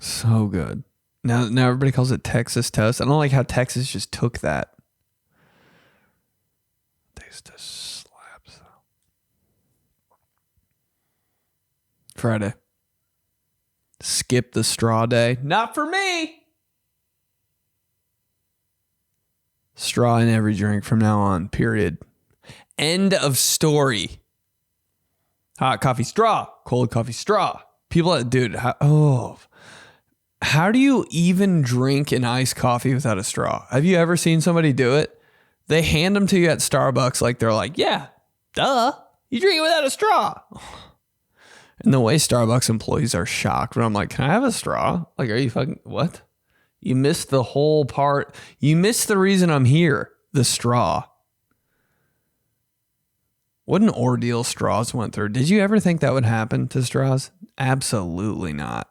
So good. Now everybody calls it Texas toast. I don't like how Texas just took that. Taste of slaps though. Friday. Skip the straw day. Not for me. Straw in every drink from now on. Period. End of story. Hot coffee, straw. Cold coffee, straw. People, dude, how do you even drink an iced coffee without a straw? Have you ever seen somebody do it? They hand them to you at Starbucks like they're like, yeah, duh. You drink it without a straw. And the way Starbucks employees are shocked when I'm like, can I have a straw? Like, are you fucking, what? You missed the whole part. You missed the reason I'm here, the straw. What an ordeal straws went through. Did you ever think that would happen to straws? Absolutely not.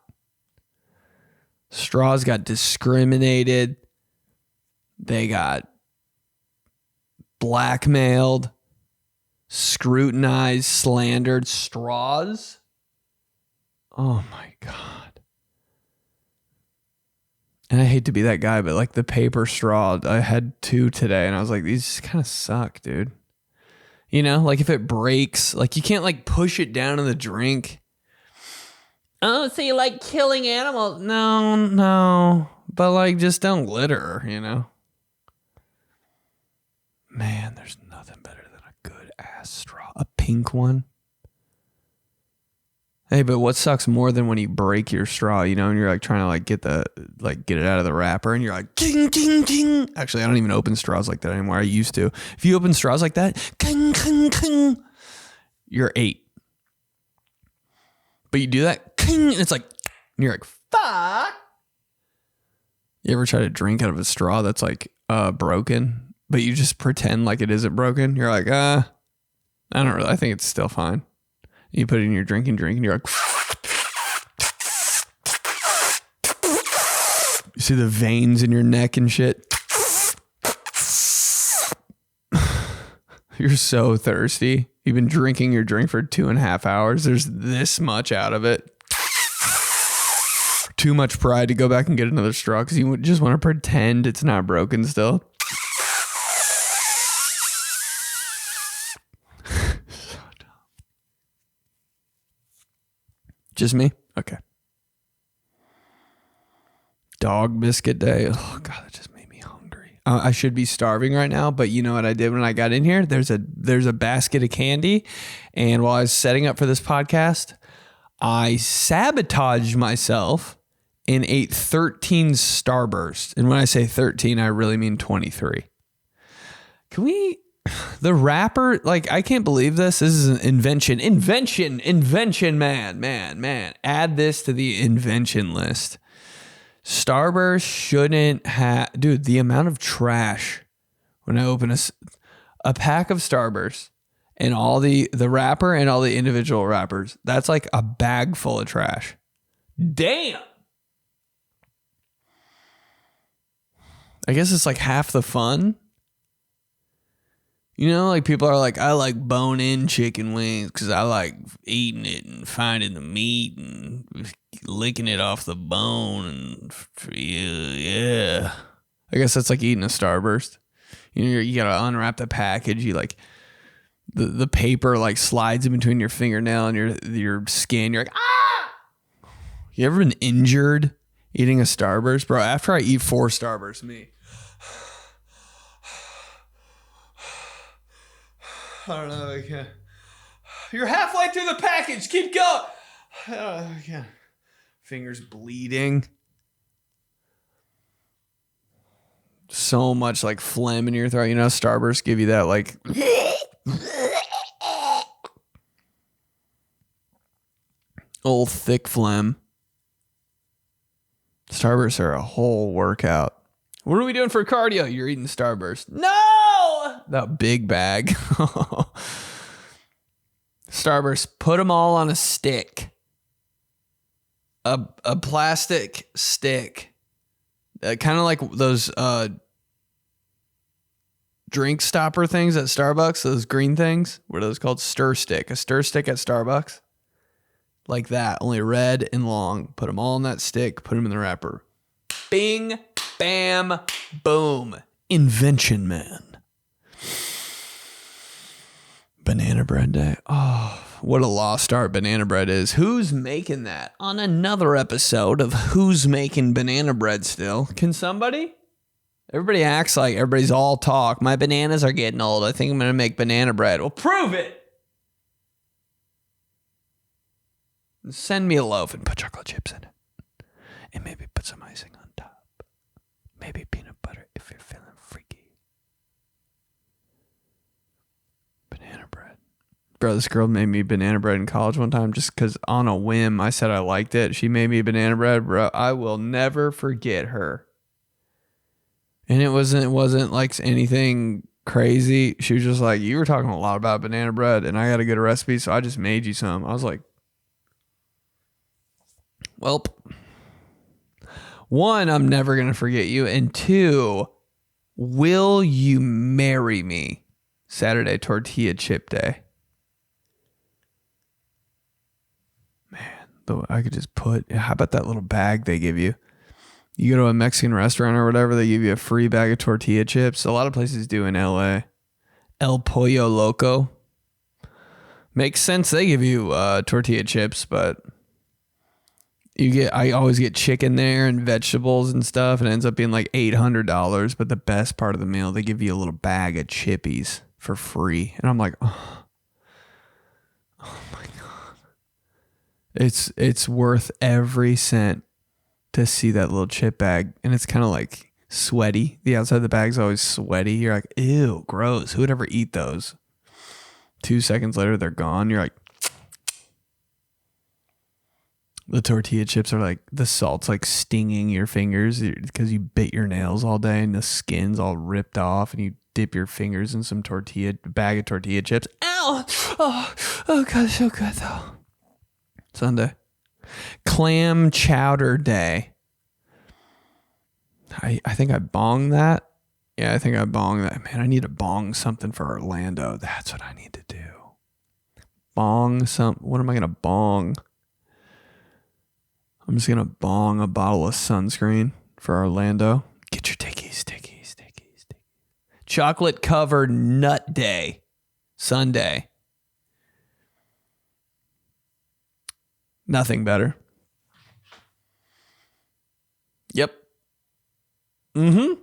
Straws got discriminated. They got blackmailed, scrutinized, slandered. Straws? Oh my God. And I hate to be that guy, but like the paper straw, I had 2 today and I was like, these kind of suck, dude. You know, like if it breaks, like you can't like push it down in the drink. Oh, so you like killing animals? No. But like just don't glitter, you know? Man, there's nothing better than a good ass straw. A pink one. Hey, but what sucks more than when you break your straw, you know, and you're like trying to like get it out of the wrapper and you're like, ting, ting, ting. Actually, I don't even open straws like that anymore. I used to. If you open straws like that, king, king, king, you're 8. But you do that, king, and it's like, and you're like, fuck. You ever try to drink out of a straw that's like broken, but you just pretend like it isn't broken? You're like, I don't really, I think it's still fine. You put it in your drink and you're like, you see the veins in your neck and shit. You're so thirsty. You've been drinking your drink for 2.5 hours. There's this much out of it. Too much pride to go back and get another straw because you just want to pretend it's not broken still. Just me? Okay. Dog biscuit day. Oh, God, that just made me hungry. I should be starving right now, but you know what I did when I got in here? There's a basket of candy, and while I was setting up for this podcast, I sabotaged myself and ate 13 Starbursts. And when I say 13, I really mean 23. Can we... The wrapper, like, I can't believe this. This is an invention, man. Add this to the invention list. Starburst shouldn't have, dude, the amount of trash when I open a pack of Starburst and all the wrapper and all the individual wrappers. That's like a bag full of trash. Damn. I guess it's like half the fun. You know, like people are like, I like bone-in chicken wings because I like eating it and finding the meat and licking it off the bone. And yeah. I guess that's like eating a Starburst. You know, you got to unwrap the package. You like, the paper like slides in between your fingernail and your skin. You're like, ah! You ever been injured eating a Starburst? Bro, after I eat 4 Starbursts, me. I don't know. I can't. You're halfway through the package. Keep going. I can't. Fingers bleeding. So much like phlegm in your throat. You know, Starburst give you that like. Old thick phlegm. Starbursts are a whole workout. What are we doing for cardio? You're eating Starburst. No! That big bag. Starburst, put them all on a stick. A plastic stick. Kind of like those drink stopper things at Starbucks. Those green things. What are those called? Stir stick. A stir stick at Starbucks. Like that. Only red and long. Put them all on that stick. Put them in the wrapper. Bing. Bam, boom. Invention man. Banana bread day. Oh, what a lost art banana bread is. Who's making that? On another episode of Who's Making Banana Bread Still? Can somebody? Everybody acts like everybody's all talk. My bananas are getting old. I think I'm going to make banana bread. Well, prove it. Send me a loaf and put chocolate chips in it. And maybe put some icing on top. Maybe peanut butter if you're feeling freaky. Banana bread. Bro, this girl made me banana bread in college one time just because on a whim I said I liked it. She made me banana bread. Bro, I will never forget her. And it wasn't like anything crazy. She was just like, you were talking a lot about banana bread and I got a good recipe, so I just made you some. I was like, well, 1, I'm never going to forget you. And 2, will you marry me? Saturday tortilla chip day. Man, I could just how about that little bag they give you? You go to a Mexican restaurant or whatever, they give you a free bag of tortilla chips. A lot of places do in LA. El Pollo Loco. Makes sense they give you tortilla chips, but... I always get chicken there and vegetables and stuff, and it ends up being like $800. But the best part of the meal, they give you a little bag of chippies for free, and I'm like, oh my god, it's worth every cent to see that little chip bag, and it's kind of like sweaty. The outside of the bag's always sweaty. You're like, ew, gross. Who would ever eat those? 2 seconds later, they're gone. You're like. The tortilla chips are like, the salt's like stinging your fingers because you bit your nails all day and the skin's all ripped off and you dip your fingers in some bag of tortilla chips. Ow! Oh God, so good though. Sunday. Clam chowder day. I think I bonged that. Yeah, I think I bonged that. Man, I need to bong something for Orlando. That's what I need to do. What am I going to bong? I'm just going to bong a bottle of sunscreen for Orlando. Get your tickies. Chocolate covered nut day. Sunday. Nothing better. Yep. Mm-hmm.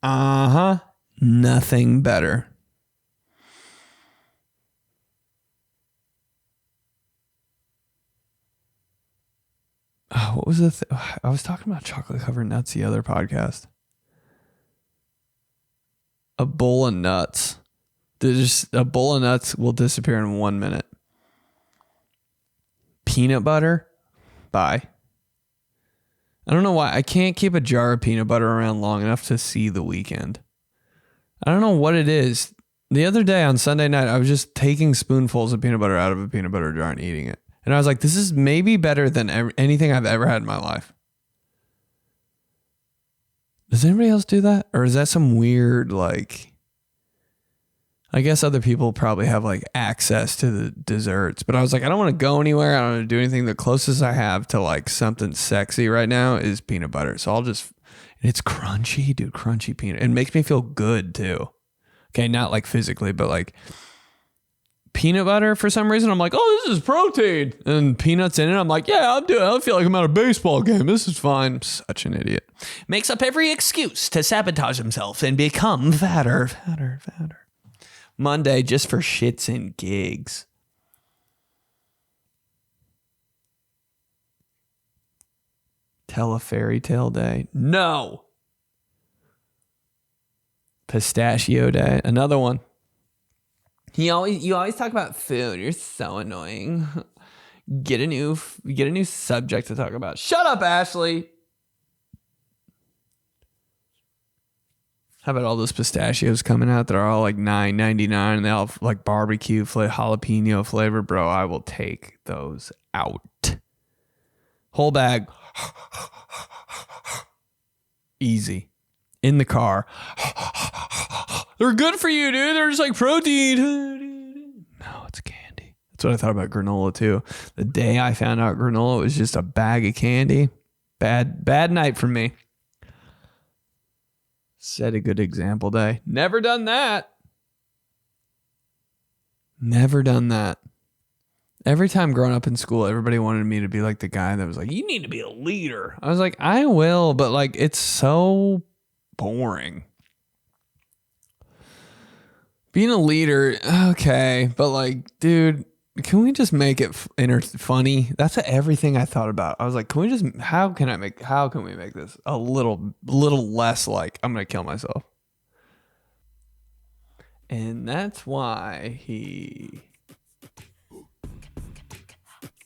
Uh-huh. Nothing better. What was I was talking about chocolate covered nuts the other podcast. A bowl of nuts. A bowl of nuts will disappear in 1 minute. Peanut butter? Bye. I don't know why. I can't keep a jar of peanut butter around long enough to see the weekend. I don't know what it is. The other day on Sunday night, I was just taking spoonfuls of peanut butter out of a peanut butter jar and eating it. And I was like, this is maybe better than anything I've ever had in my life. Does anybody else do that? Or is that some weird, like, I guess other people probably have like access to the desserts, but I was like, I don't want to go anywhere. I don't want to do anything. The closest I have to like something sexy right now is peanut butter. So it's crunchy, dude, crunchy peanut. It makes me feel good too. Okay, not like physically, but like peanut butter for some reason. I'm like, oh, this is protein. And peanuts in it. I'm like, yeah, I feel like I'm at a baseball game. This is fine. I'm such an idiot. Makes up every excuse to sabotage himself and become fatter. Monday, just for shits and gigs. Tell a fairy tale day. No. Pistachio day. Another one. You always talk about food. You're so annoying. Get a new subject to talk about. Shut up, Ashley. How about all those pistachios coming out that are all like $9.99 and they all have like barbecue jalapeno flavor? Bro, I will take those out. Whole bag. Easy. In the car. They're good for you, dude. They're just like protein. No, it's candy. That's what I thought about granola too. The day I found out granola was just a bag of candy. Bad night for me. Set a good example day. Never done that. Never done that. Every time growing up in school, everybody wanted me to be like the guy that was like, you need to be a leader. I was like, I will, but like, it's so boring. Being a leader, okay, but like, dude, can we just make it funny? That's everything I thought about. I was like, how can we make this a little less like I'm going to kill myself? And that's why he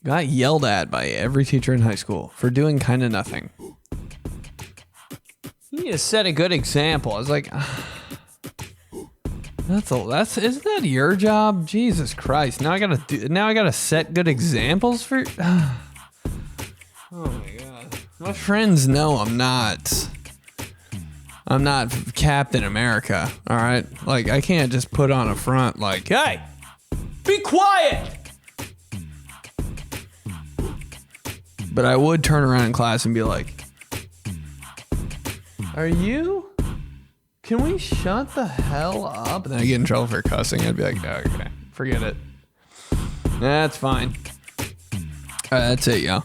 got yelled at by every teacher in high school for doing kind of nothing. You need to set a good example. I was like, isn't that your job? Jesus Christ. Now I gotta set good examples for oh my God. My friends know I'm not Captain America. All right. Like I can't just put on a front like, hey, be quiet. But I would turn around in class and be like, can we shut the hell up? And then I get in trouble for cussing. I'd be like, oh, okay, forget it. That's fine. All right, that's it, y'all.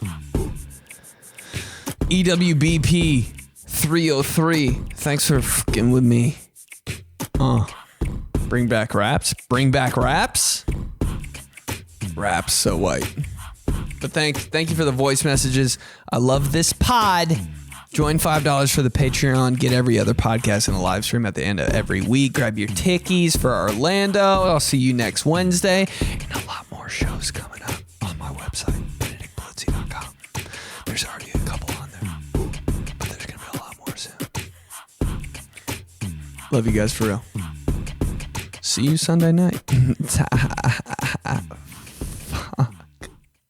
EWBP 303. Thanks for fucking with me. Bring back raps. Raps so white. But thank you for the voice messages. I love this pod. Join $5 for the Patreon. Get every other podcast and a live stream at the end of every week. Grab your tickies for Orlando. I'll see you next Wednesday. And a lot more shows coming up on my website, 𝗕𝗘𝗡𝗡𝗬𝗦.com. There's already a couple on there, but there's going to be a lot more soon. Love you guys for real. See you Sunday night.